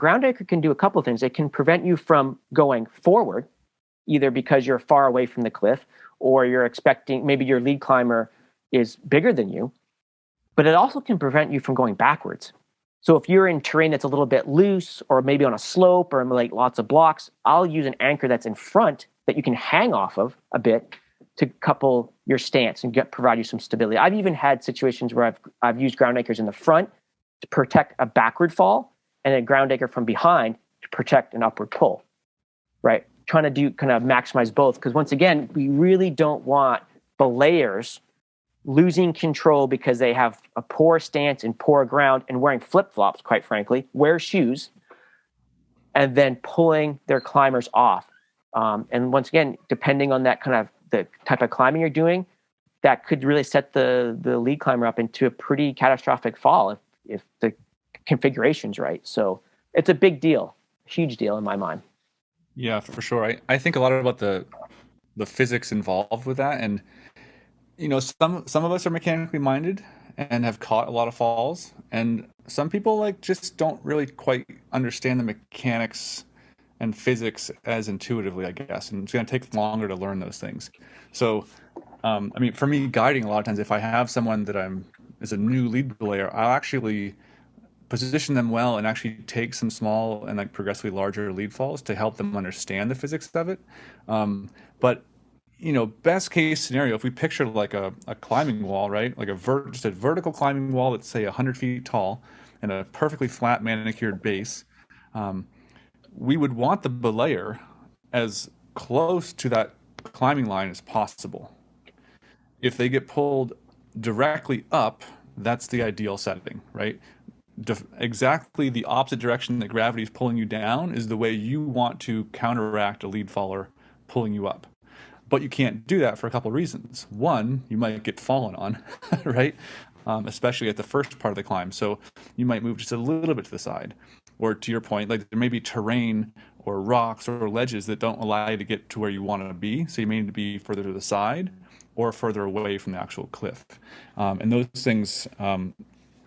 A: can do a couple of things. It can prevent you from going forward, either because you're far away from the cliff or you're expecting, maybe your lead climber is bigger than you, but it also can prevent you from going backwards. So if you're in terrain that's a little bit loose or maybe on a slope or like lots of blocks, I'll use an anchor that's in front that you can hang off of a bit to couple your stance and provide you some stability. I've even had situations where I've used ground anchors in the front to protect a backward fall and a ground anchor from behind to protect an upward pull, right? Trying to do kind of maximize both. Because once again, we really don't want belayers losing control because they have a poor stance and poor ground and wearing flip-flops, quite frankly, wear shoes, and then pulling their climbers off. And once again, depending on that kind of the type of climbing you're doing, that could really set the lead climber up into a pretty catastrophic fall if the configuration's right. So it's a big deal, huge deal in my mind.
B: Yeah, for sure. I think a lot about the physics involved with that. And some of us are mechanically minded and have caught a lot of falls, and some people like just don't really quite understand the mechanics and physics as intuitively, I guess, and it's going to take longer to learn those things. So I mean, for me, guiding, a lot of times if I have someone that is a new lead belayer, I'll actually position them well and actually take some small and like progressively larger lead falls to help them understand the physics of it. But best case scenario, if we picture like a climbing wall, right? Like just a vertical climbing wall that's say 100 feet tall and a perfectly flat manicured base, we would want the belayer as close to that climbing line as possible. If they get pulled directly up, that's the ideal setting, right? Exactly the opposite direction that gravity is pulling you down is the way you want to counteract a lead faller pulling you up. But you can't do that for a couple of reasons. One, you might get fallen on, right? Especially at the first part of the climb. So you might move just a little bit to the side. Or to your point, like there may be terrain or rocks or ledges that don't allow you to get to where you want to be. So you may need to be further to the side or further away from the actual cliff. And those things,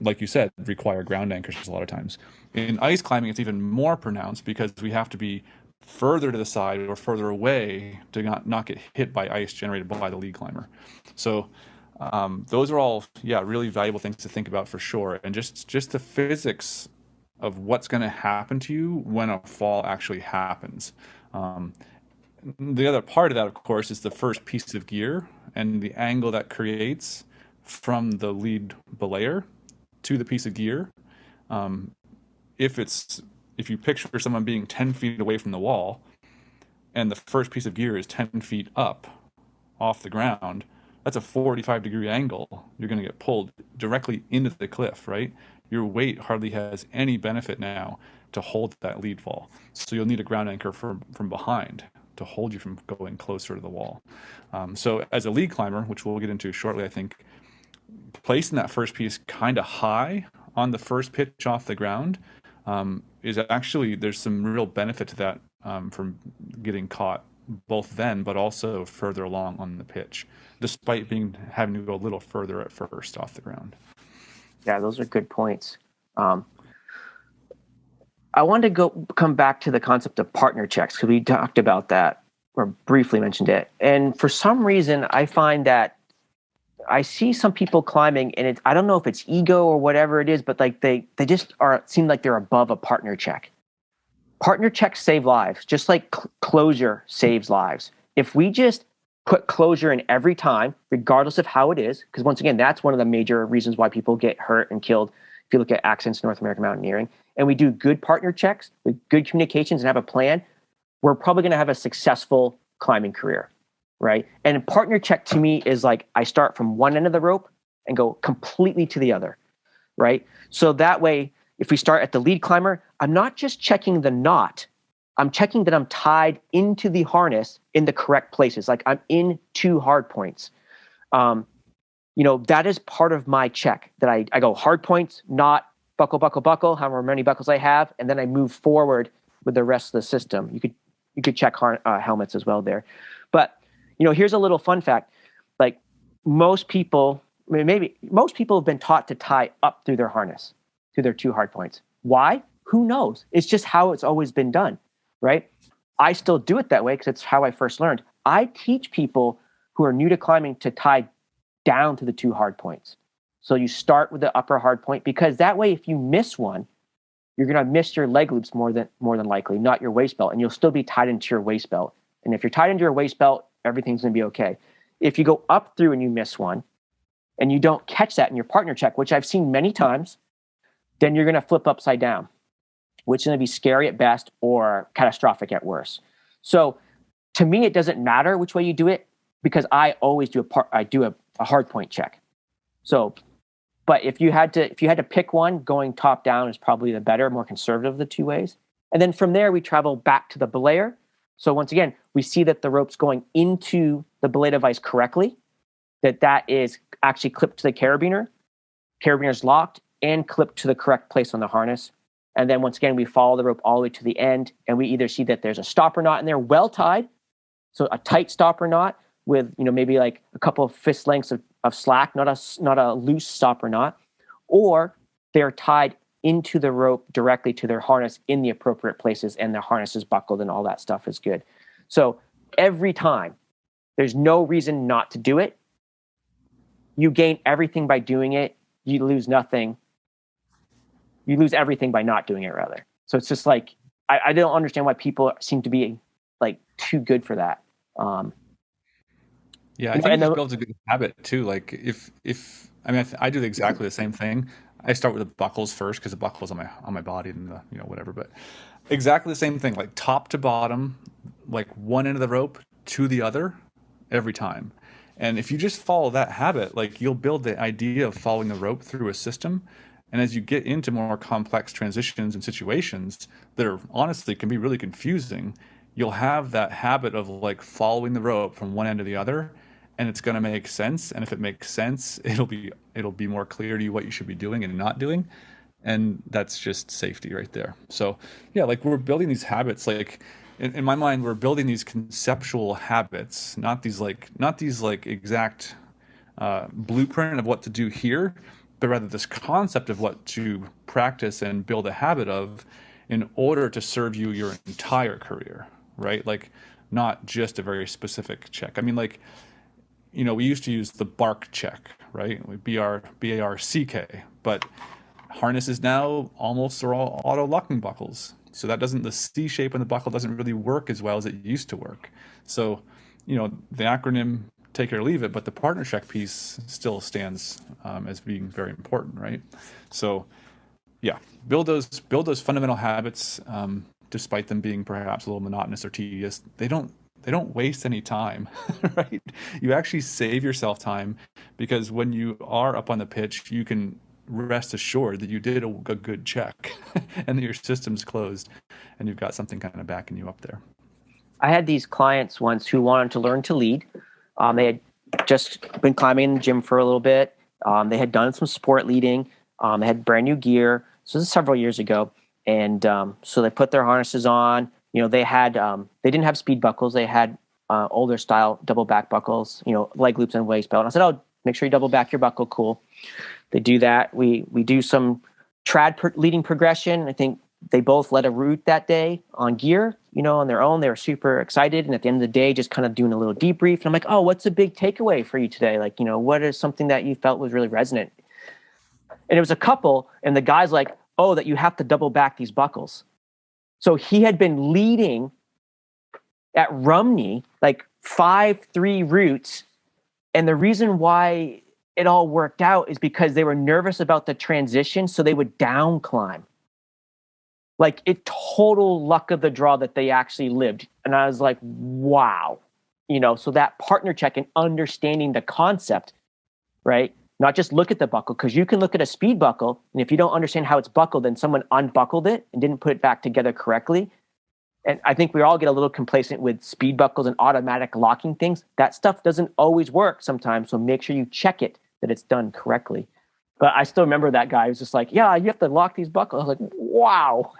B: like you said, require ground anchors a lot of times. In ice climbing, it's even more pronounced because we have to be further to the side or further away to not get hit by ice generated by the lead climber. So those are all, really valuable things to think about for sure. And just the physics of what's going to happen to you when a fall actually happens. The other part of that, of course, is the first piece of gear and the angle that creates from the lead belayer to the piece of gear. If you picture someone being 10 feet away from the wall and the first piece of gear is 10 feet up off the ground, that's a 45-degree angle. You're going to get pulled directly into the cliff, right? Your weight hardly has any benefit now to hold that lead fall. So you'll need a ground anchor from behind to hold you from going closer to the wall. So as a lead climber, which we'll get into shortly, I think, placing that first piece kind of high on the first pitch off the ground is actually, there's some real benefit to that from getting caught both then, but also further along on the pitch, despite having to go a little further at first off the ground.
A: Yeah, those are good points. I wanted to come back to the concept of partner checks because we talked about that or briefly mentioned it. And for some reason, I find that I see some people climbing, and I don't know if it's ego or whatever it is, but like they just seem like they're above a partner check. Partner checks save lives, just like closure saves lives. If we just put closure in every time, regardless of how it is, because once again, that's one of the major reasons why people get hurt and killed. If you look at accidents in North American mountaineering, and we do good partner checks with good communications and have a plan, we're probably going to have a successful climbing career, right? And a partner check to me is like I start from one end of the rope and go completely to the other, right? So that way, if we start at the lead climber, I'm not just checking the knot. I'm checking that I'm tied into the harness in the correct places. Like I'm in 2 hard points. That is part of my check that I go hard points, knot, buckle, buckle, buckle, however many buckles I have. And then I move forward with the rest of the system. You could check helmets as well there. But, here's a little fun fact. Like most people, I mean, maybe most people have been taught to tie up through their harness, through their 2 hard points. Why? Who knows? It's just how it's always been done, right? I still do it that way because it's how I first learned. I teach people who are new to climbing to tie down to the 2 hard points. So you start with the upper hard point, because that way, if you miss one, you're going to miss your leg loops more than likely, not your waist belt, and you'll still be tied into your waist belt. And if you're tied into your waist belt, everything's going to be okay. If you go up through and you miss one, and you don't catch that in your partner check, which I've seen many times, then you're going to flip upside down, which is going to be scary at best or catastrophic at worst. So to me, it doesn't matter which way you do it, because I always do a hard point check. So, but if you had to pick one, going top down is probably the better, more conservative of the 2 ways. And then from there, we travel back to the belayer. So once again, we see that the rope's going into the belay device correctly, that is actually clipped to the carabiner. Carabiner's locked and clipped to the correct place on the harness. And then once again, we follow the rope all the way to the end, and we either see that there's a stopper knot in there, well tied, so a tight stopper knot with, maybe like a couple of fist lengths of slack, not a loose stopper knot, or they're tied into the rope directly to their harness in the appropriate places, and their harness is buckled and all that stuff is good. So every time, there's no reason not to do it. You gain everything by doing it. You lose nothing. You lose everything by not doing it, rather. So it's just like, I don't understand why people seem to be like too good for that.
B: Yeah, I think it just builds a good habit too. Like I do exactly the same thing. I start with the buckles first, because the buckles on my body and whatever. But exactly the same thing, like top to bottom, like one end of the rope to the other every time. And if you just follow that habit, like, you'll build the idea of following the rope through a system. And as you get into more complex transitions and situations that are honestly can be really confusing, you'll have that habit of like following the rope from one end to the other, and it's going to make sense. And if it makes sense, it'll be more clear to you what you should be doing and not doing. And that's just safety right there. So yeah, like, we're building these habits, like, in my mind, we're building these conceptual habits, not these exact blueprint of what to do here, but rather this concept of what to practice and build a habit of in order to serve you your entire career, right? Like, not just a very specific check. I mean, like, we used to use the bark check, right? BARCK, but harnesses now almost are all auto locking buckles. So the C shape in the buckle doesn't really work as well as it used to work. So, the acronym, take it or leave it, but the partner check piece still stands as being very important, right? So yeah, build those fundamental habits, despite them being perhaps a little monotonous or tedious. They don't waste any time, right? You actually save yourself time, because when you are up on the pitch, you can rest assured that you did a good check and that your system's closed and you've got something kind of backing you up there.
A: I had these clients once who wanted to learn to lead. They had just been climbing in the gym for a little bit. They had done some sport leading. They had brand new gear. So this is several years ago. And so they put their harnesses on. They didn't have speed buckles. They had older style double back buckles, leg loops and waist belt. And I said, "Oh, make sure you double back your buckle." Cool. They do that. We do some trad leading progression. I think they both led a route that day on gear, on their own. They were super excited. And at the end of the day, just kind of doing a little debrief. And I'm like, "Oh, what's a big takeaway for you today? Like, what is something that you felt was really resonant?" And it was a couple, and the guy's like, "Oh, that you have to double back these buckles." So he had been leading at Rumney, like 5-3 routes. And the reason why it all worked out is because they were nervous about the transition. So they would down climb. Like, it total luck of the draw that they actually lived. And I was like, wow. So that partner check and understanding the concept, right? Not just look at the buckle, because you can look at a speed buckle, and if you don't understand how it's buckled, then someone unbuckled it and didn't put it back together correctly. And I think we all get a little complacent with speed buckles and automatic locking things. That stuff doesn't always work sometimes, so make sure you check it, that it's done correctly. But I still remember that guy who was just like, "Yeah, you have to lock these buckles." I was like, wow.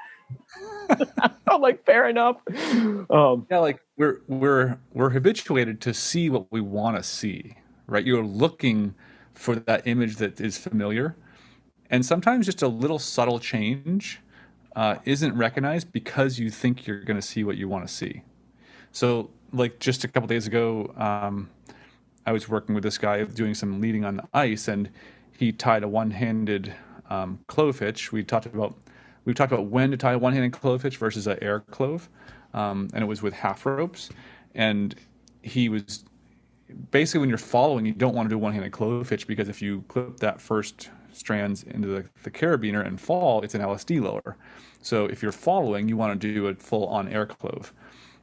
A: I'm like, fair enough.
B: Yeah, like, we're habituated to see what we want to see, right? You're looking for that image that is familiar. And sometimes just a little subtle change isn't recognized because you think you're going to see what you want to see. So, like just a couple days ago, I was working with this guy doing some leading on the ice, and he tied a one-handed clove hitch. We've talked about when to tie a one-handed clove hitch versus an air clove, and it was with half ropes. And he was basically, when you're following, you don't want to do a one-handed clove hitch, because if you clip that first strands into the carabiner and fall, it's an LSD lower. So if you're following, you want to do a full-on air clove.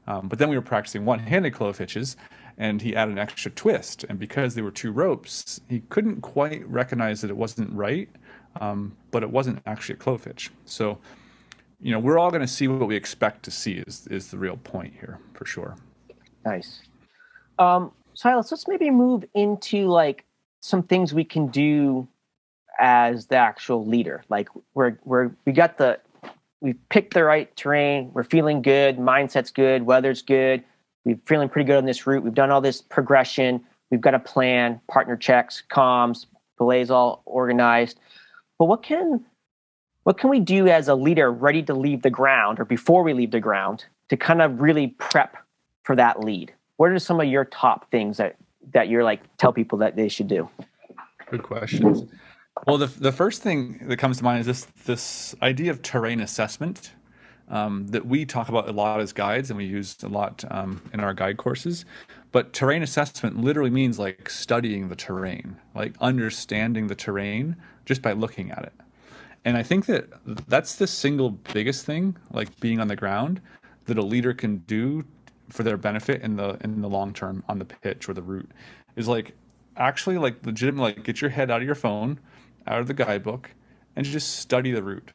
B: But then we were practicing one-handed clove hitches, and he added an extra twist. And because there were two ropes, he couldn't quite recognize that it wasn't right, but it wasn't actually a clove hitch. So, we're all going to see what we expect to see is the real point here, for sure.
A: Nice. Silas, let's maybe move into like some things we can do as the actual leader. Like we picked the right terrain. We're feeling good. Mindset's good. Weather's good. We're feeling pretty good on this route. We've done all this progression. We've got a plan, partner checks, comms, Belay's all organized. But what can we do as a leader ready to leave the ground, or before we leave the ground, to kind of really prep for that lead? What are some of your top things that you're like, tell people that they should do?
B: Good questions. Well, the first thing that comes to mind is this idea of terrain assessment that we talk about a lot as guides, and we use a lot in our guide courses. But terrain assessment literally means like studying the terrain, like understanding the terrain just by looking at it. And I think that's the single biggest thing, like being on the ground, that a leader can do for their benefit in the long term on the pitch or the route, is like actually like legitimately like get your head out of your phone, out of the guidebook, and just study the route.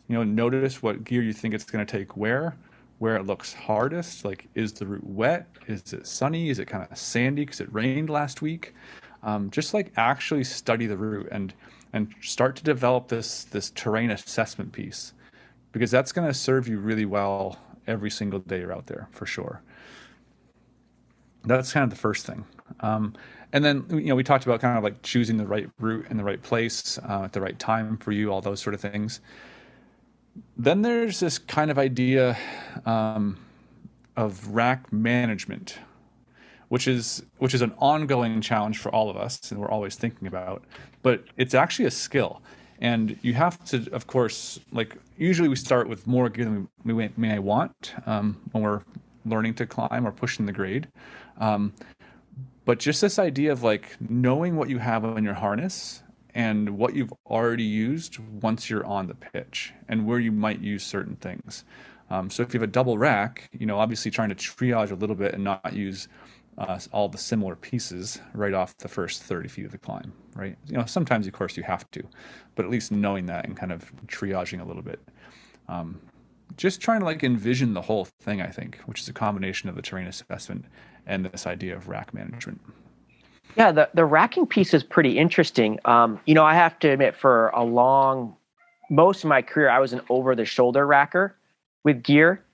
B: Notice what gear you think it's going to take where it looks hardest. Like, is the route wet? Is it sunny? Is it kind of sandy because it rained last week? Just like actually study the route and start to develop this terrain assessment piece, because that's going to serve you really well every single day you're out there, for sure. That's kind of the first thing. And then, we talked about kind of like choosing the right route in the right place at the right time for you, all those sort of things. Then there's this kind of idea of rack management, which is an ongoing challenge for all of us, and we're always thinking about, but it's actually a skill. And you have to, of course, like usually we start with more gear than we may want when we're learning to climb or pushing the grade. But just this idea of like knowing what you have on your harness and what you've already used once you're on the pitch, and where you might use certain things. So if you have a double rack, obviously trying to triage a little bit and not use all the similar pieces right off the first 30 feet of the climb, right? Sometimes, of course, you have to, but at least knowing that and kind of triaging a little bit. Just trying to like envision the whole thing, I think, which is a combination of the terrain assessment and this idea of rack management.
A: Yeah, the racking piece is pretty interesting. I have to admit, for most of my career, I was an over-the-shoulder racker with gear,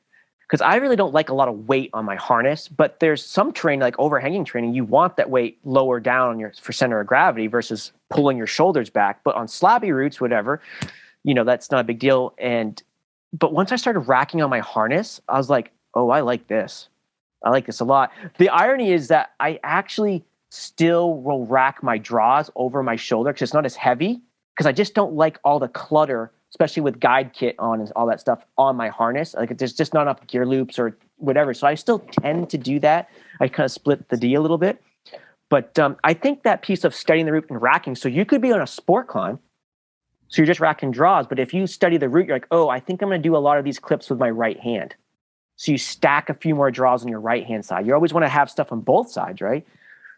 A: because I really don't like a lot of weight on my harness. But there's some terrain, like overhanging training, you want that weight lower down on for center of gravity versus pulling your shoulders back. But on slabby routes, whatever, that's not a big deal. But once I started racking on my harness, I was like, oh, I like this. I like this a lot. The irony is that I actually still will rack my draws over my shoulder because it's not as heavy, because I just don't like all the clutter, especially with guide kit on and all that stuff on my harness. Like, there's just not enough gear loops or whatever. So I still tend to do that. I kind of split the D a little bit. But I think that piece of studying the route and racking, so you could be on a sport climb, so you're just racking draws. But if you study the route, you're like, oh, I think I'm going to do a lot of these clips with my right hand. So you stack a few more draws on your right-hand side. You always want to have stuff on both sides, right?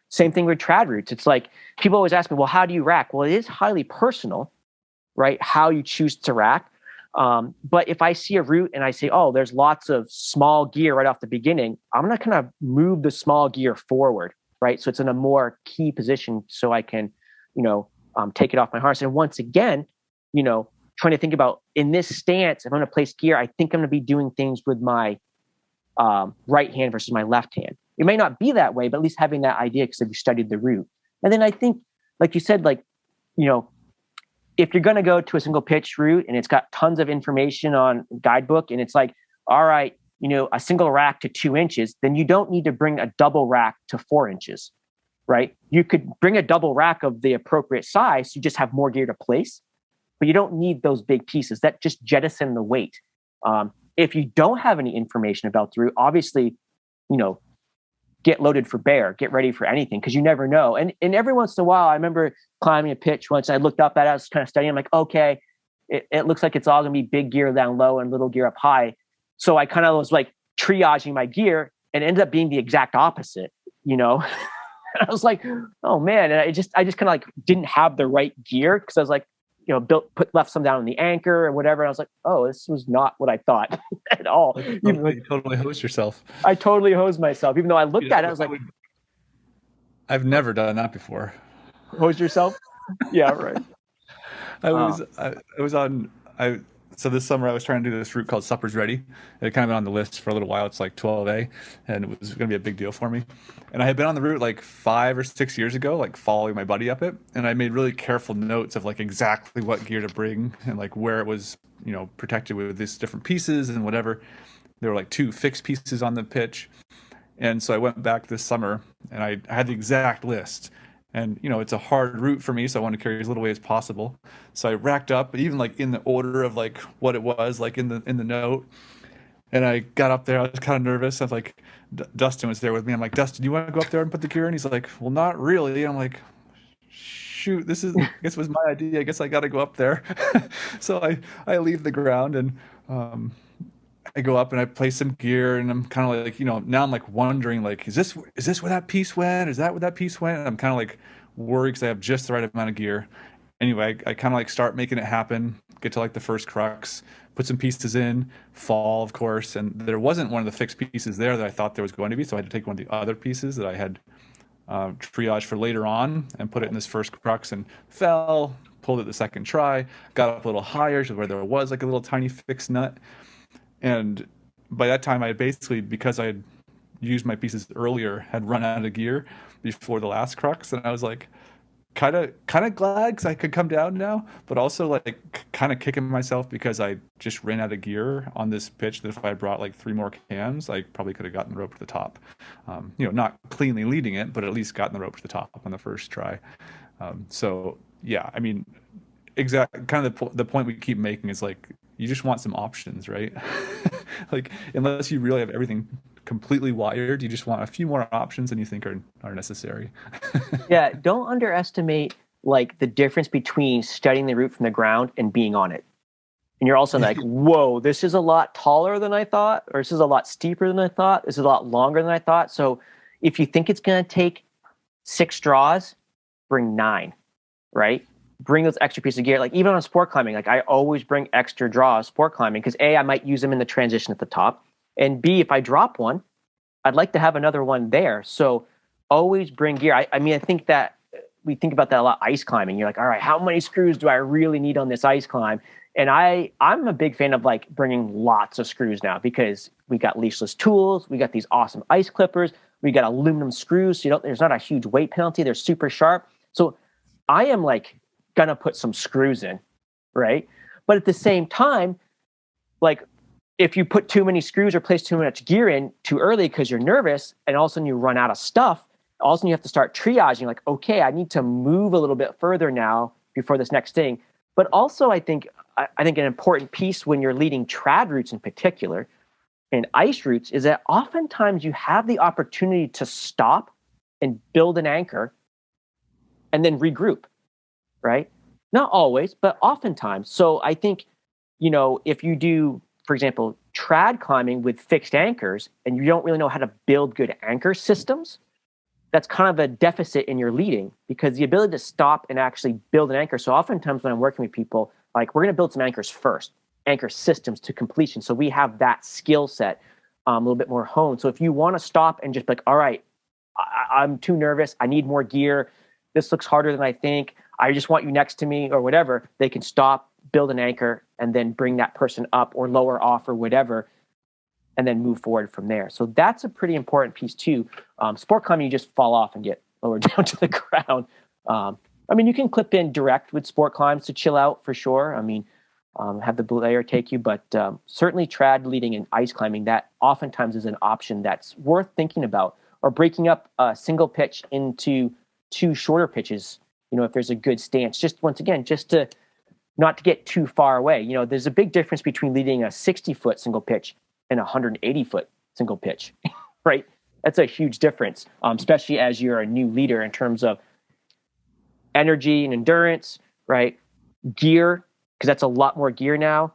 A: Same thing with trad routes. It's like, people always ask me, well, how do you rack? Well, it is highly personal, right? How you choose to rack. But if I see a route and I say, oh, there's lots of small gear right off the beginning, I'm going to kind of move the small gear forward, right? So it's in a more key position so I can, take it off my harness. And once again, trying to think about, in this stance, if I'm going to place gear, I think I'm going to be doing things with my right hand versus my left hand. It may not be that way, but at least having that idea because we studied the route. And then I think like you said, like, you know, if you're going to go to a single pitch route and it's got tons of information on guidebook and it's like, all right, you know, a single rack to 2 inches, then you don't need to bring a double rack to 4 inches, right? You could bring a double rack of the appropriate size. So you just have more gear to place, but you don't need those big pieces that just jettison the weight. If you don't have any information about the route, obviously, you know, get loaded for bear, get ready for anything, because you never know. And every once in a while, I remember climbing a pitch once, and I looked up at it, I was kind of studying, I'm like, okay, it looks like it's all going to be big gear down low and little gear up high. So I kind of was like triaging my gear, and it ended up being the exact opposite, you know? I was like, oh man. And I just kind of like didn't have the right gear, because I was like, you know, left some down on the anchor or whatever. And I was like, oh, this was not what I thought at all.
B: You totally hosed yourself.
A: I totally hosed myself. Even though I looked at it, I was like,
B: I've never done that before.
A: Hose yourself? Yeah, right.
B: So this summer I was trying to do this route called Supper's Ready. It had kind of been on the list for a little while. It's like 12A, and it was going to be a big deal for me. And I had been on the route like 5 or 6 years ago, like following my buddy up it. And I made really careful notes of like exactly what gear to bring and like where it was, you know, protected with these different pieces and whatever. There were like 2 fixed pieces on the pitch. And so I went back this summer and I had the exact list. And, you know, it's a hard route for me, so I wanted to carry as little weight as possible. So I racked up, even like in the order of like what it was, like in the note. And I got up there, I was kind of nervous. I was like, Dustin was there with me. I'm like, Dustin, do you want to go up there and put the gear in? He's like, well, not really. I'm like, shoot, I guess was my idea. I guess I got to go up there. So I leave the ground and I go up and I place some gear, and I'm kind of like, you know, now I'm like wondering, like, is this where that piece went? Is that where that piece went? And I'm kind of like worried because I have just the right amount of gear. Anyway, I kind of like start making it happen, get to like the first crux, put some pieces in, fall, of course. And there wasn't one of the fixed pieces there that I thought there was going to be. So I had to take one of the other pieces that I had triaged for later on and put it in this first crux, and fell, pulled it the second try, got up a little higher to where there was like a little tiny fixed nut. And by that time, I had basically, because I had used my pieces earlier, had run out of gear before the last crux. And I was like, kind of glad because I could come down now, but also like kind of kicking myself because I just ran out of gear on this pitch that if I brought like 3 more cams, I probably could have gotten the rope to the top. You know, not cleanly leading it, but at least gotten the rope to the top on the first try. So yeah, I mean, kind of the point we keep making is like, you just want some options, right? Like, unless you really have everything completely wired, you just want a few more options than you think are necessary.
A: Yeah, don't underestimate like the difference between studying the route from the ground and being on it. And you're also like, whoa, this is a lot taller than I thought, or this is a lot steeper than I thought, this is a lot longer than I thought. So if you think it's going to take 6 draws, bring 9, right? Bring those extra pieces of gear. Like even on sport climbing, like I always bring extra draws sport climbing, because A, I might use them in the transition at the top, and B, if I drop one, I'd like to have another one there. So always bring gear. I mean, I think that we think about that a lot. Ice climbing, you're like, all right, how many screws do I really need on this ice climb? And I'm a big fan of like bringing lots of screws now, because we got leashless tools, we got these awesome ice clippers, we got aluminum screws, so there's not a huge weight penalty. They're super sharp. So I am like gonna put some screws in, right? But at the same time, like if you put too many screws or place too much gear in too early because you're nervous, and all of a sudden you run out of stuff, all of a sudden you have to start triaging, like, okay, I need to move a little bit further now before this next thing. But also I think an important piece when you're leading trad routes in particular and ice routes is that oftentimes you have the opportunity to stop and build an anchor and then regroup. Right? Not always, but oftentimes. So I think, you know, if you do, for example, trad climbing with fixed anchors and you don't really know how to build good anchor systems, that's kind of a deficit in your leading, because the ability to stop and actually build an anchor. So oftentimes when I'm working with people, like we're going to build some anchors first, anchor systems to completion. So we have that skill set a little bit more honed. So if you want to stop and just be like, all right, I'm too nervous, I need more gear, this looks harder than I think, I just want you next to me or whatever, they can stop, build an anchor, and then bring that person up or lower off or whatever, and then move forward from there. So that's a pretty important piece too. Sport climbing, you just fall off and get lowered down to the ground. I mean, you can clip in direct with sport climbs to chill out for sure. I mean, have the belayer take you, but certainly trad leading and ice climbing, that oftentimes is an option that's worth thinking about. Or breaking up a single pitch into two shorter pitches, if there's a good stance, just once again, just to not to get too far away. There's a big difference between leading a 60-foot single pitch and a 180-foot single pitch, right? That's a huge difference, especially as you're a new leader in terms of energy and endurance, right? Gear, because that's a lot more gear now.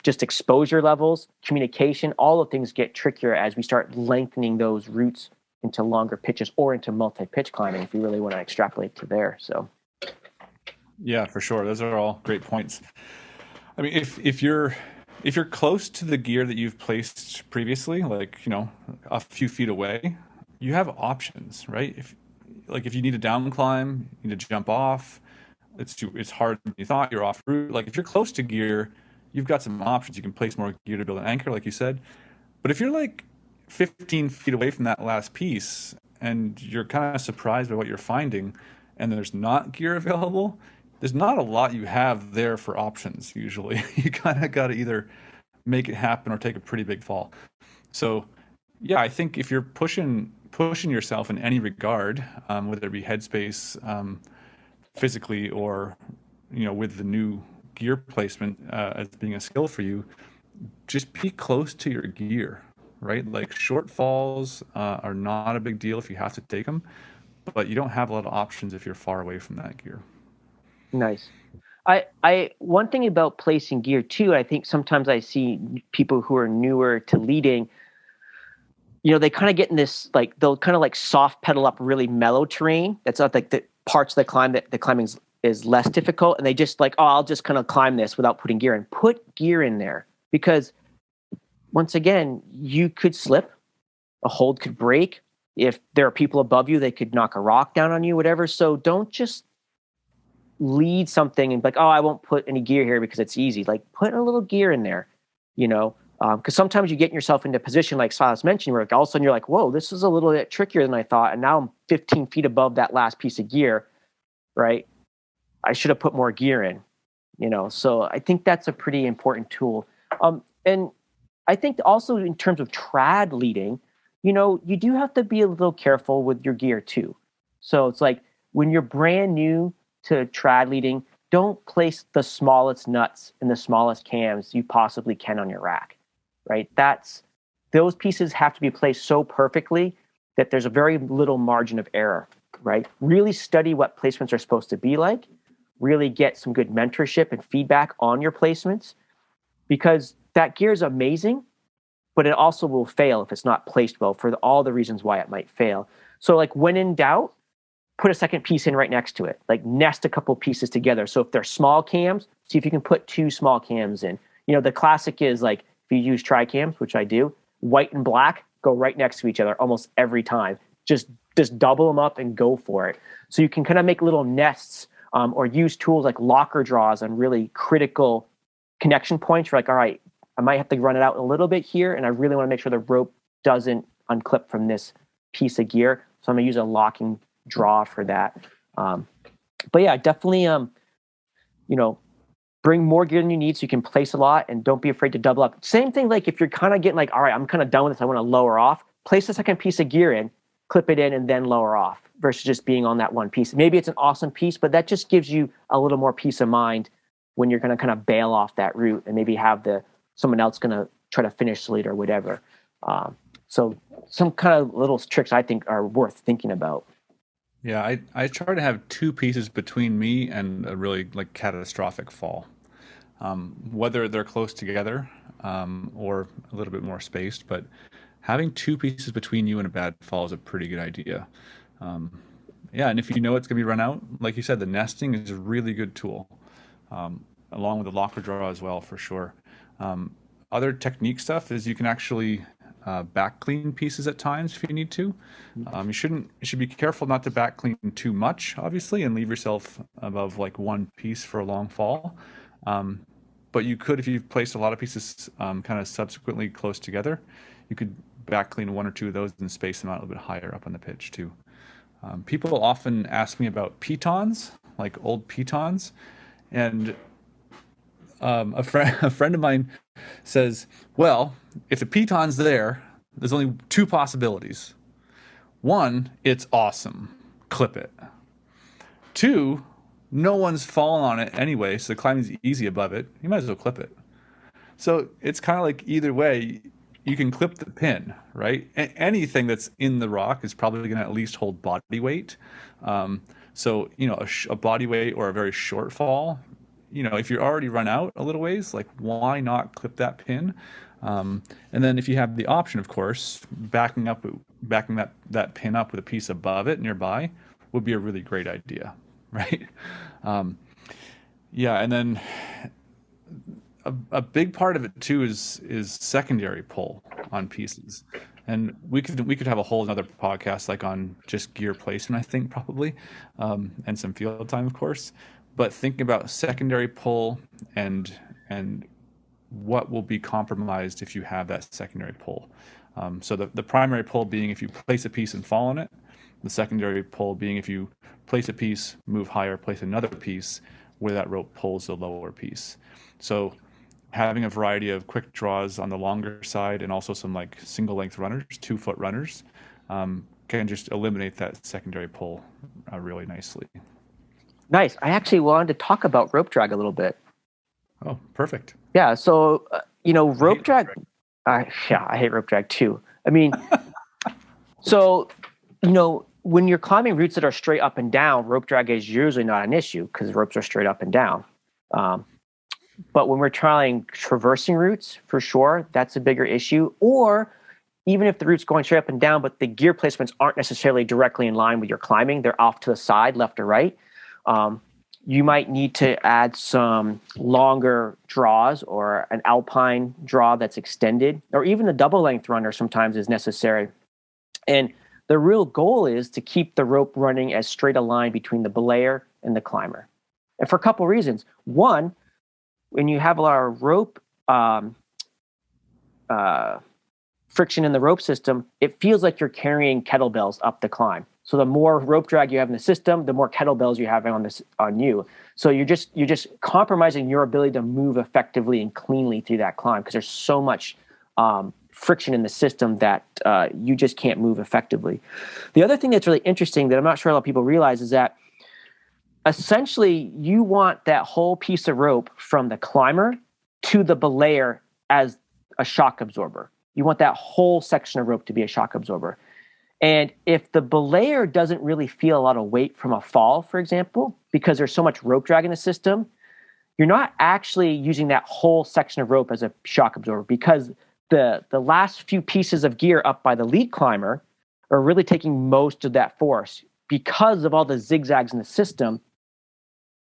A: Just exposure levels, communication, all of things get trickier as we start lengthening those routes into longer pitches or into multi-pitch climbing if you really want to extrapolate to there. So,
B: yeah, for sure. Those are all great points. I mean, if you're close to the gear that you've placed previously, like a few feet away, you have options, right? If you need to down climb, you need to jump off, it's hard than you thought, you're off route. Like if you're close to gear, you've got some options. You can place more gear to build an anchor, like you said. But if you're like 15 feet away from that last piece and you're kind of surprised by what you're finding and there's not gear available, there's not a lot you have there for options usually. You kind of got to either make it happen or take a pretty big fall. So yeah, I think if you're pushing yourself in any regard, whether it be headspace, physically, or with the new gear placement as being a skill for you, just be close to your gear, right? Like short falls are not a big deal if you have to take them, but you don't have a lot of options if you're far away from that gear.
A: Nice. I one thing about placing gear too, I think sometimes I see people who are newer to leading, they kind of get in this, like, they'll kind of like soft pedal up really mellow terrain. That's not like the parts of the climb that the climbing is less difficult. And they just like, oh, I'll just kind of climb this without putting gear in. Put gear in there because once again, you could slip, a hold could break. If there are people above you, they could knock a rock down on you, whatever. So don't just lead something and be like, oh, I won't put any gear here because it's easy. Like put a little gear in there, because sometimes you get yourself into a position like Silas mentioned where all of a sudden you're like, whoa, this is a little bit trickier than I thought. And now I'm 15 feet above that last piece of gear, right? I should have put more gear in, So I think that's a pretty important tool. And I think also in terms of trad leading, you do have to be a little careful with your gear too. So it's like when you're brand new to trad leading, don't place the smallest nuts and the smallest cams you possibly can on your rack, right? Those pieces have to be placed so perfectly that there's a very little margin of error, right? Really study what placements are supposed to be like, really get some good mentorship and feedback on your placements, because that gear is amazing, but it also will fail if it's not placed well for all the reasons why it might fail. So like when in doubt, put a second piece in right next to it, like nest a couple pieces together. So if they're small cams, see if you can put two small cams in. The classic is like, if you use tri-cams, which I do, white and black go right next to each other almost every time. Just double them up and go for it. So you can kind of make little nests or use tools like locker draws on really critical connection points. You're like, all right, I might have to run it out a little bit here, and I really want to make sure the rope doesn't unclip from this piece of gear. So I'm going to use a locking draw for that. But yeah, definitely, bring more gear than you need so you can place a lot, and don't be afraid to double up. Same thing, like if you're kind of getting like, all right, I'm kind of done with this, I want to lower off, place a second piece of gear in, clip it in, and then lower off versus just being on that one piece. Maybe it's an awesome piece, but that just gives you a little more peace of mind when you're going to kind of bail off that route and maybe have someone else going to try to finish the lead or whatever. So some kind of little tricks I think are worth thinking about.
B: Yeah, I try to have two pieces between me and a really like catastrophic fall, whether they're close together or a little bit more spaced. But having two pieces between you and a bad fall is a pretty good idea. Yeah, and if you know it's going to be run out, like you said, the nesting is a really good tool, along with the locker draw as well, for sure. Other technique stuff is you can actually back clean pieces at times if you need to. You should be careful not to back clean too much, obviously, and leave yourself above like one piece for a long fall. But you could, if you've placed a lot of pieces kind of subsequently close together, you could back clean one or two of those and space them out a little bit higher up on the pitch too. People often ask me about pitons. like old pitons. And a friend of mine says, well, if the piton's there, there's only two possibilities. One, it's awesome. Clip it. Two, no one's fallen on it anyway, so the climbing's easy above it. You might as well clip it. So it's kind of like either way, you can clip the pin, right? Anything that's in the rock is probably going to at least hold body weight. So, you know, a body weight or a very short fall, you know, if you're already run out a little ways, like why not clip that pin? And then if you have the option, of course, backing that pin up with a piece above it nearby would be a really great idea, right? Yeah, and then a big part of it too is secondary pull on pieces, and we could have a whole another podcast like on just gear placement, I think probably, and some field time, of course. But thinking about secondary pull and what will be compromised if you have that secondary pull. So the primary pull being if you place a piece and fall on it, the secondary pull being if you place a piece, move higher, place another piece where that rope pulls the lower piece. So having a variety of quick draws on the longer side and also some like single length runners, 2 foot runners, can just eliminate that secondary pull really nicely.
A: Nice. I actually wanted to talk about rope drag a little bit.
B: Oh, perfect.
A: Yeah. So, rope drag. I hate rope drag too. I mean, so, when you're climbing routes that are straight up and down, rope drag is usually not an issue because ropes are straight up and down. But when we're trying traversing routes, for sure, that's a bigger issue. Or even if the route's going straight up and down, but the gear placements aren't necessarily directly in line with your climbing, they're off to the side, left or right. You might need to add some longer draws or an alpine draw that's extended, or even a double length runner sometimes is necessary. And the real goal is to keep the rope running as straight a line between the belayer and the climber. And for a couple of reasons. One, when you have a lot of rope friction in the rope system, it feels like you're carrying kettlebells up the climb. So the more rope drag you have in the system, the more kettlebells you have on you. So you're just compromising your ability to move effectively and cleanly through that climb because there's so much friction in the system that you just can't move effectively. The other thing that's really interesting that I'm not sure a lot of people realize is that essentially you want that whole piece of rope from the climber to the belayer as a shock absorber. You want that whole section of rope to be a shock absorber. And if the belayer doesn't really feel a lot of weight from a fall, for example, because there's so much rope drag in the system, you're not actually using that whole section of rope as a shock absorber because the last few pieces of gear up by the lead climber are really taking most of that force. Because of all the zigzags in the system,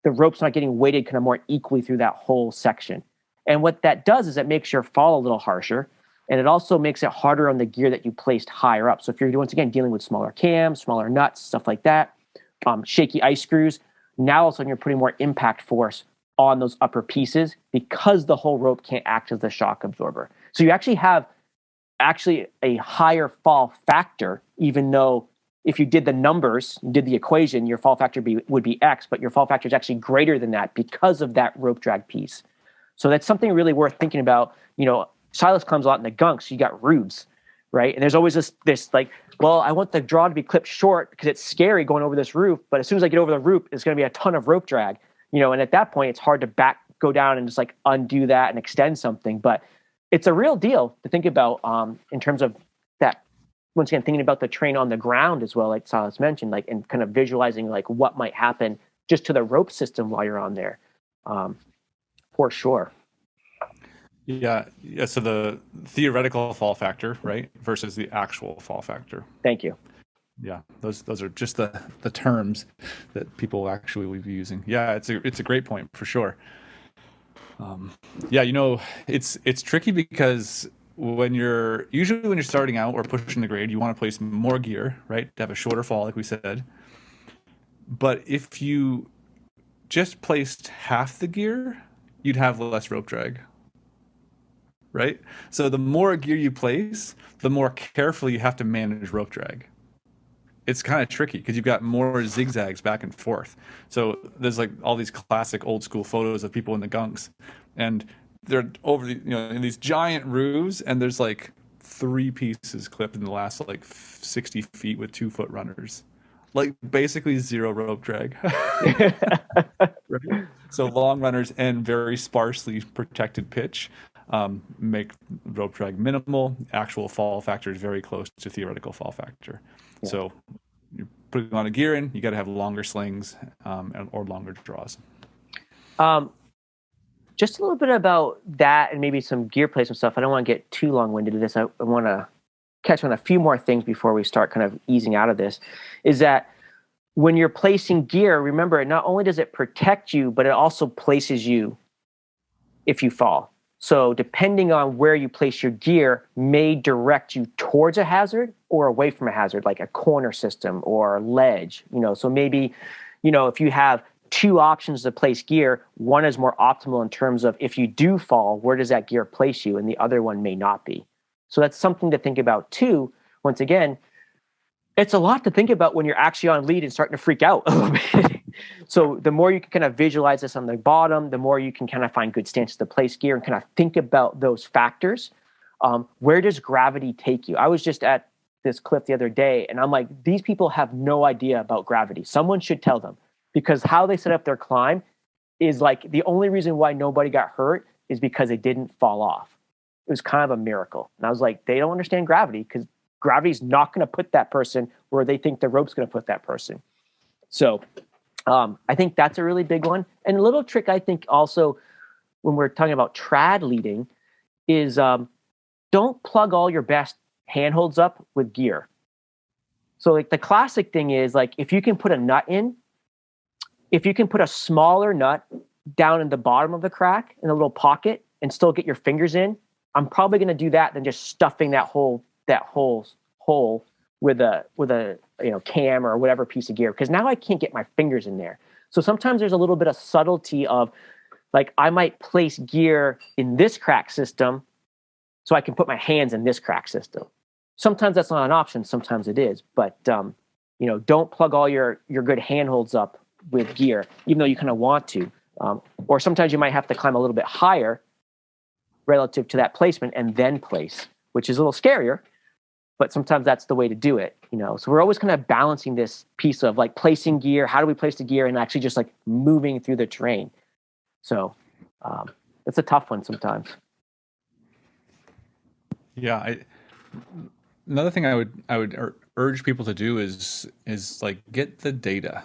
A: the rope's not getting weighted kind of more equally through that whole section. And what that does is it makes your fall a little harsher. And it also makes it harder on the gear that you placed higher up. So if you're, once again, dealing with smaller cams, smaller nuts, stuff like that, shaky ice screws, now all of a sudden you're putting more impact force on those upper pieces because the whole rope can't act as the shock absorber. So you actually have a higher fall factor, even though if you did the numbers, you did the equation, your fall factor would be X, but your fall factor is actually greater than that because of that rope drag piece. So that's something really worth thinking about. Silas climbs a lot in the Gunks. You got rubes, right? And there's always this like, well, I want the draw to be clipped short because it's scary going over this roof. But as soon as I get over the roof, it's going to be a ton of rope drag, and at that point, it's hard to go down and just like undo that and extend something. But it's a real deal to think about in terms of that. Once again, thinking about the train on the ground as well, like Silas mentioned, like, and kind of visualizing like what might happen just to the rope system while you're on there, for sure.
B: Yeah. So the theoretical fall factor, right, versus the actual fall factor.
A: Thank you.
B: Yeah, those are just the terms that people actually will be using. Yeah, it's a great point for sure. It's tricky because when you're starting out or pushing the grade, you want to place more gear, right, to have a shorter fall, like we said. But if you just placed half the gear, you'd have less rope drag. Right? So the more gear you place, the more carefully you have to manage rope drag. it's kind of tricky because you've got more zigzags back and forth. So there's like all these classic old school photos of people in the gunks, and they're over the, in these giant roofs, and there's like three pieces clipped in the last like 60 feet with 2-foot runners, like basically zero rope drag. Right? So long runners and very sparsely protected pitch make rope drag minimal. Actual fall factor is very close to theoretical fall factor. Yeah. So you're putting on a gear in, you got to have longer slings or longer draws.
A: Just a little bit about that and maybe some gear placement stuff. I don't want to get too long-winded in this. I want to catch on a few more things before we start kind of easing out of this, is that when you're placing gear, remember, not only does it protect you, but it also places you if you fall. So depending on where you place your gear may direct you towards a hazard or away from a hazard, like a corner system or a ledge. So maybe, if you have two options to place gear, one is more optimal in terms of if you do fall, where does that gear place you? And the other one may not be. So that's something to think about too. Once again, it's a lot to think about when you're actually on lead and starting to freak out a little bit. So the more you can kind of visualize this on the bottom, the more you can kind of find good stances to place gear and kind of think about those factors. Where does gravity take you? I was just at this cliff the other day, and I'm like, these people have no idea about gravity. Someone should tell them, because how they set up their climb is like the only reason why nobody got hurt is because they didn't fall off. It was kind of a miracle. And I was like, they don't understand gravity because gravity's not going to put that person where they think the rope's going to put that person. So I think that's a really big one. And a little trick I think also when we're talking about trad leading is don't plug all your best handholds up with gear. So like the classic thing is like if you can put a nut in, if you can put a smaller nut down in the bottom of the crack in a little pocket and still get your fingers in, I'm probably going to do that than just stuffing that whole hole with a cam or whatever piece of gear, because now I can't get my fingers in there. So sometimes there's a little bit of subtlety of like I might place gear in this crack system so I can put my hands in this crack system. Sometimes that's not an option, sometimes it is, but don't plug all your good handholds up with gear, even though you kind of want to. Or sometimes you might have to climb a little bit higher relative to that placement and then place, which is a little scarier, but sometimes that's the way to do it. So we're always kind of balancing this piece of like placing gear, how do we place the gear, and actually just like moving through the terrain. So it's a tough one sometimes.
B: Yeah, another thing I would urge people to do is like get the data,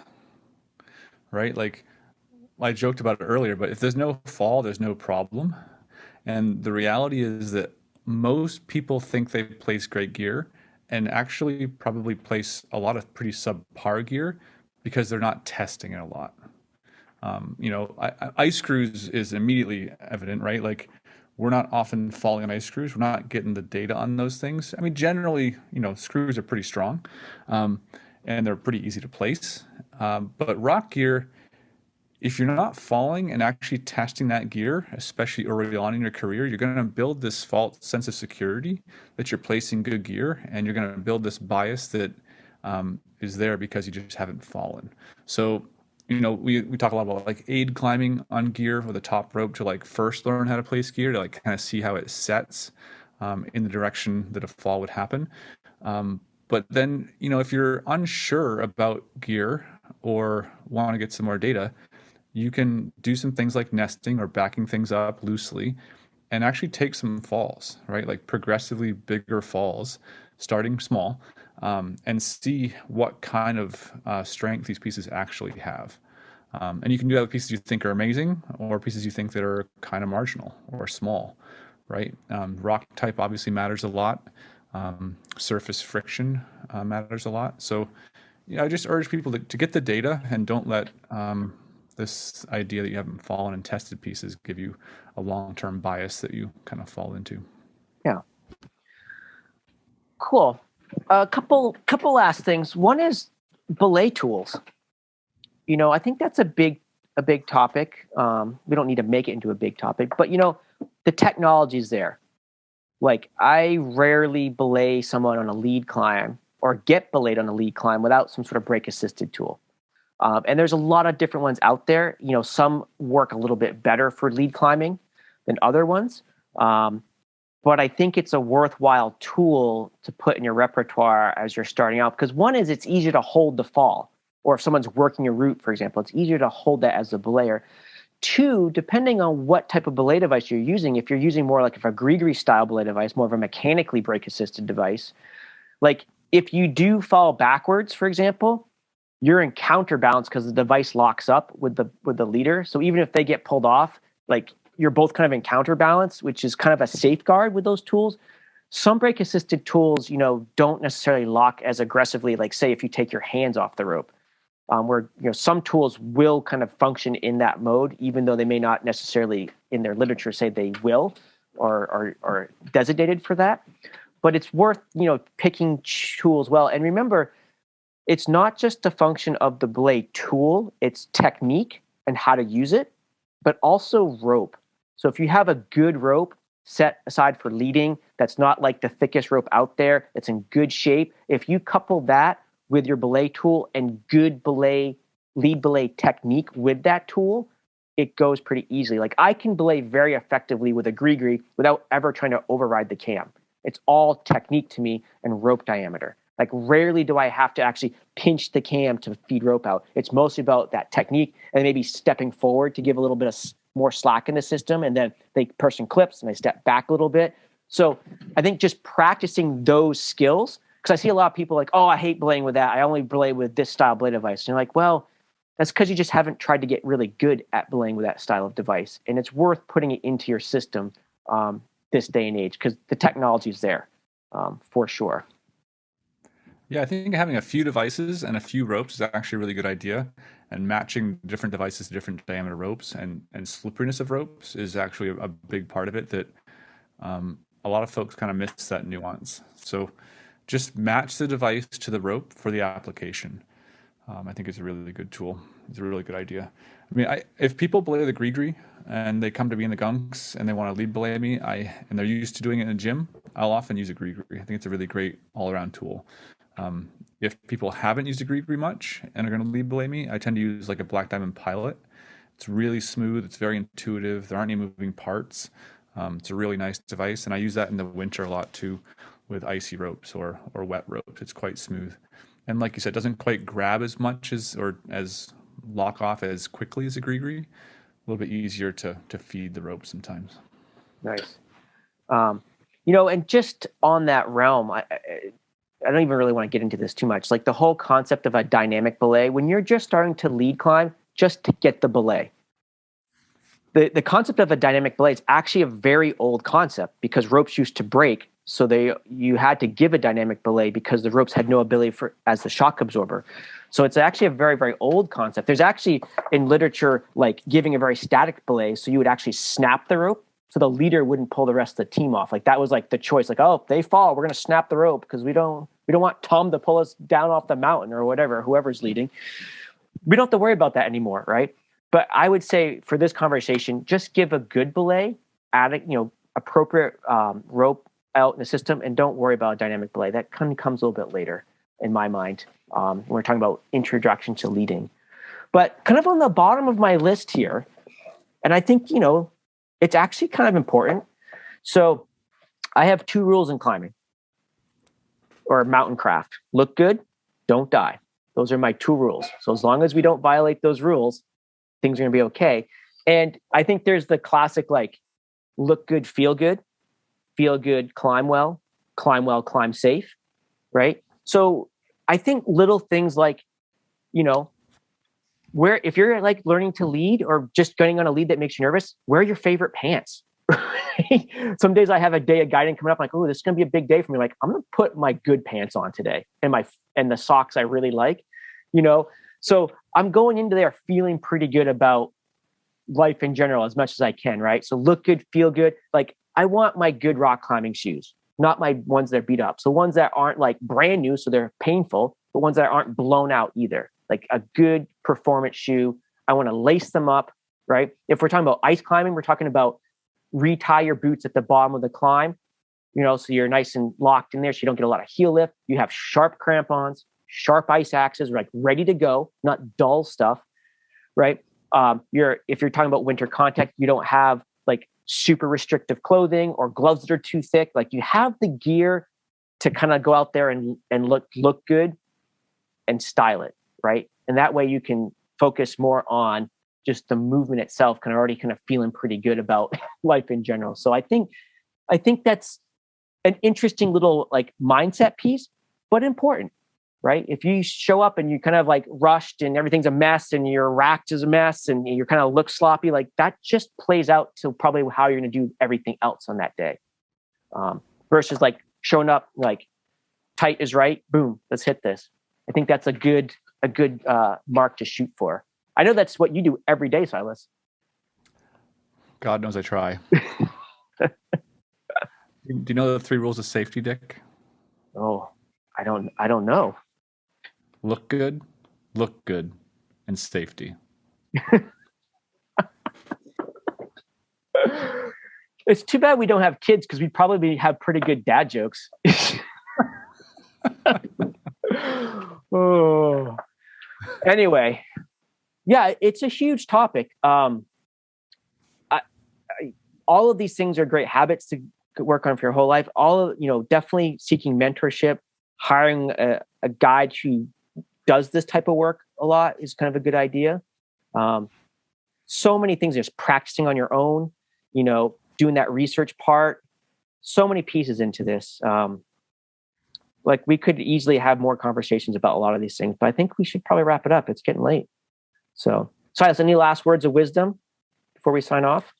B: right? Like I joked about it earlier, but if there's no fall, there's no problem. And the reality is that most people think they place great gear and actually probably place a lot of pretty subpar gear because they're not testing it a lot. Ice screws is immediately evident, right? Like we're not often falling on ice screws. We're not getting the data on those things. I mean, generally, screws are pretty strong and they're pretty easy to place. But rock gear, if you're not falling and actually testing that gear, especially early on in your career, you're going to build this false sense of security that you're placing good gear, and you're going to build this bias that is there because you just haven't fallen. So, we talk a lot about like aid climbing on gear with a top rope to like first learn how to place gear to like kind of see how it sets in the direction that a fall would happen. But then, if you're unsure about gear or want to get some more data, you can do some things like nesting or backing things up loosely and actually take some falls, right? Like progressively bigger falls, starting small, and see what kind of strength these pieces actually have. And you can do that with pieces you think are amazing or pieces you think that are kind of marginal or small, right? Rock type obviously matters a lot. Surface friction matters a lot. So I just urge people to get the data and don't let this idea that you haven't fallen and tested pieces give you a long-term bias that you kind of fall into.
A: Yeah. Cool. A couple last things. One is belay tools. I think that's a big topic. We don't need to make it into a big topic, but the technology is there. Like I rarely belay someone on a lead climb or get belayed on a lead climb without some sort of brake assisted tool. And there's a lot of different ones out there. Some work a little bit better for lead climbing than other ones. But I think it's a worthwhile tool to put in your repertoire as you're starting out, because one is it's easier to hold the fall, or if someone's working a route, for example, it's easier to hold that as a belayer. Two, depending on what type of belay device you're using, if you're using more like a Grigri style belay device, more of a mechanically brake assisted device, like if you do fall backwards, for example, you're in counterbalance because the device locks up with the leader. So even if they get pulled off, like you're both kind of in counterbalance, which is kind of a safeguard with those tools. Some brake assisted tools, don't necessarily lock as aggressively, like say if you take your hands off the rope, where some tools will kind of function in that mode, even though they may not necessarily in their literature say they will or are designated for that. But it's worth picking tools well. And remember, it's not just a function of the belay tool; it's technique and how to use it, but also rope. So if you have a good rope set aside for leading, that's not like the thickest rope out there, it's in good shape. If you couple that with your belay tool and good lead belay technique with that tool, it goes pretty easily. Like I can belay very effectively with a Grigri without ever trying to override the cam. It's all technique to me and rope diameter. Like rarely do I have to actually pinch the cam to feed rope out. It's mostly about that technique and maybe stepping forward to give a little bit of more slack in the system. And then the person clips and they step back a little bit. So I think just practicing those skills, because I see a lot of people like, oh, I hate belaying with that. I only belay with this style belay device. And you're like, well, that's because you just haven't tried to get really good at belaying with that style of device. And it's worth putting it into your system this day and age because the technology is there for sure.
B: Yeah, I think having a few devices and a few ropes is actually a really good idea. And matching different devices to different diameter ropes and slipperiness of ropes is actually a big part of it that a lot of folks kind of miss that nuance. So just match the device to the rope for the application. I think it's a really good tool. It's a really good idea. I mean, if people belay the Grigri and they come to me in the Gunks and they want to lead belay me, and they're used to doing it in a gym, I'll often use a Grigri. I think it's a really great all-around tool. If people haven't used a Grigri much and are going to lead belay me, I tend to use like a Black Diamond Pilot. It's really smooth. It's very intuitive. There aren't any moving parts. It's a really nice device, and I use that in the winter a lot too, with icy ropes or wet ropes. It's quite smooth, and like you said, it doesn't quite grab as much as lock off as quickly as a Grigri. A little bit easier to feed the rope sometimes.
A: Nice. And just on that realm, I don't even really want to get into this too much. Like the whole concept of a dynamic belay, when you're just starting to lead climb, just to get the belay. The concept of a dynamic belay is actually a very old concept because ropes used to break. So you had to give a dynamic belay because the ropes had no ability as the shock absorber. So it's actually a very, very old concept. There's actually in literature, like giving a very static belay. So you would actually snap the rope so the leader wouldn't pull the rest of the team off. Like that was like the choice. Like, oh, if they fall, we're going to snap the rope because we don't want Tom to pull us down off the mountain or whatever, whoever's leading. We don't have to worry about that anymore, right? But I would say for this conversation, just give a good belay, add appropriate rope out in the system, and don't worry about a dynamic belay. That kind of comes a little bit later in my mind when we're talking about introduction to leading. But kind of on the bottom of my list here, and I think, it's actually kind of important. So I have 2 rules in climbing or mountain craft. Look good, don't die. Those are my 2 rules. So as long as we don't violate those rules, things are going to be okay. And I think there's the classic, like, look good, feel good, climb well, climb safe, right? So I think little things like, where if you're like learning to lead or just getting on a lead that makes you nervous, wear your favorite pants. Right? Some days I have a day of guiding coming up, like, oh, this is going to be a big day for me. Like, I'm going to put my good pants on today and the socks I really like, So I'm going into there feeling pretty good about life in general as much as I can, right? So look good, feel good. Like I want my good rock climbing shoes, not my ones that are beat up. So ones that aren't like brand new, so they're painful, but ones that aren't blown out either. Like a good performance shoe. I want to lace them up, right? If we're talking about ice climbing, we're talking about retie your boots at the bottom of the climb. so you're nice and locked in there so you don't get a lot of heel lift. You have sharp crampons, sharp ice axes, like ready to go, not dull stuff, right? If you're talking about winter contact, you don't have like super restrictive clothing or gloves that are too thick. Like you have the gear to kind of go out there and look good and style it, right? And that way you can focus more on just the movement itself, kind of already kind of feeling pretty good about life in general. So I think that's an interesting little like mindset piece, but important, right? If you show up and you kind of like rushed and everything's a mess and your racked is a mess and you kind of look sloppy, like that just plays out to probably how you're going to do everything else on that day. Versus like showing up like tight is right, boom, let's hit this. I think that's a good mark to shoot for. I know that's what you do every day, Silas.
B: God knows I try. Do you know the 3 rules of safety, Dick?
A: Oh, I don't know.
B: Look good, and safety.
A: It's too bad we don't have kids because we'd probably have pretty good dad jokes. Oh. Anyway, yeah, it's a huge topic. All of these things are great habits to work on for your whole life. Definitely seeking mentorship, hiring a guide who does this type of work a lot is kind of a good idea. So many things, just practicing on your own, doing that research part, so many pieces into this. Like we could easily have more conversations about a lot of these things, but I think we should probably wrap it up. It's getting late. So, Silas, any last words of wisdom before we sign off?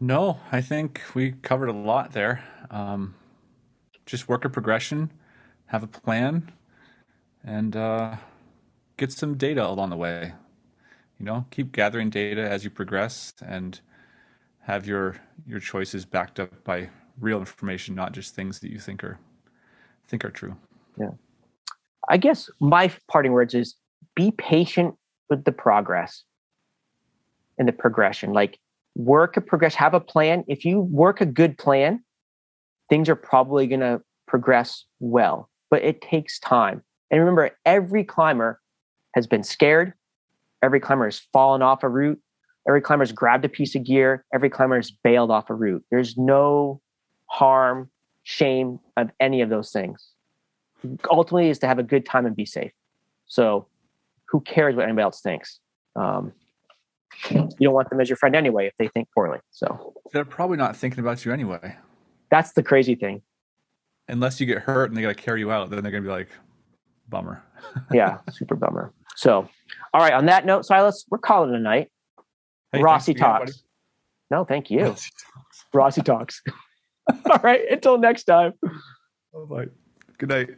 B: No, I think we covered a lot there. Just work a progression, have a plan, and get some data along the way. Keep gathering data as you progress and have your choices backed up by real information, not just things that you think are true.
A: Yeah. I guess my parting words is be patient with the progress and the progression. Like work a progression, have a plan. If you work a good plan, things are probably going to progress well, but it takes time. And remember, every climber has been scared. Every climber has fallen off a route. Every climber has grabbed a piece of gear. Every climber has bailed off a route. There's no harm, shame of any of those things. Ultimately is to have a good time and be safe. So who cares what anybody else thinks? You don't want them as your friend anyway if they think poorly. So
B: they're probably not thinking about you anyway.
A: That's the crazy thing.
B: Unless you get hurt and they got to carry you out, then they're going to be like, bummer.
A: Yeah, super bummer. So, all right. On that note, Silas, we're calling it a night.
B: Hey,
A: Rossi talks. No, thank you. Rossi talks. All right. Until next time.
B: Bye. Good night.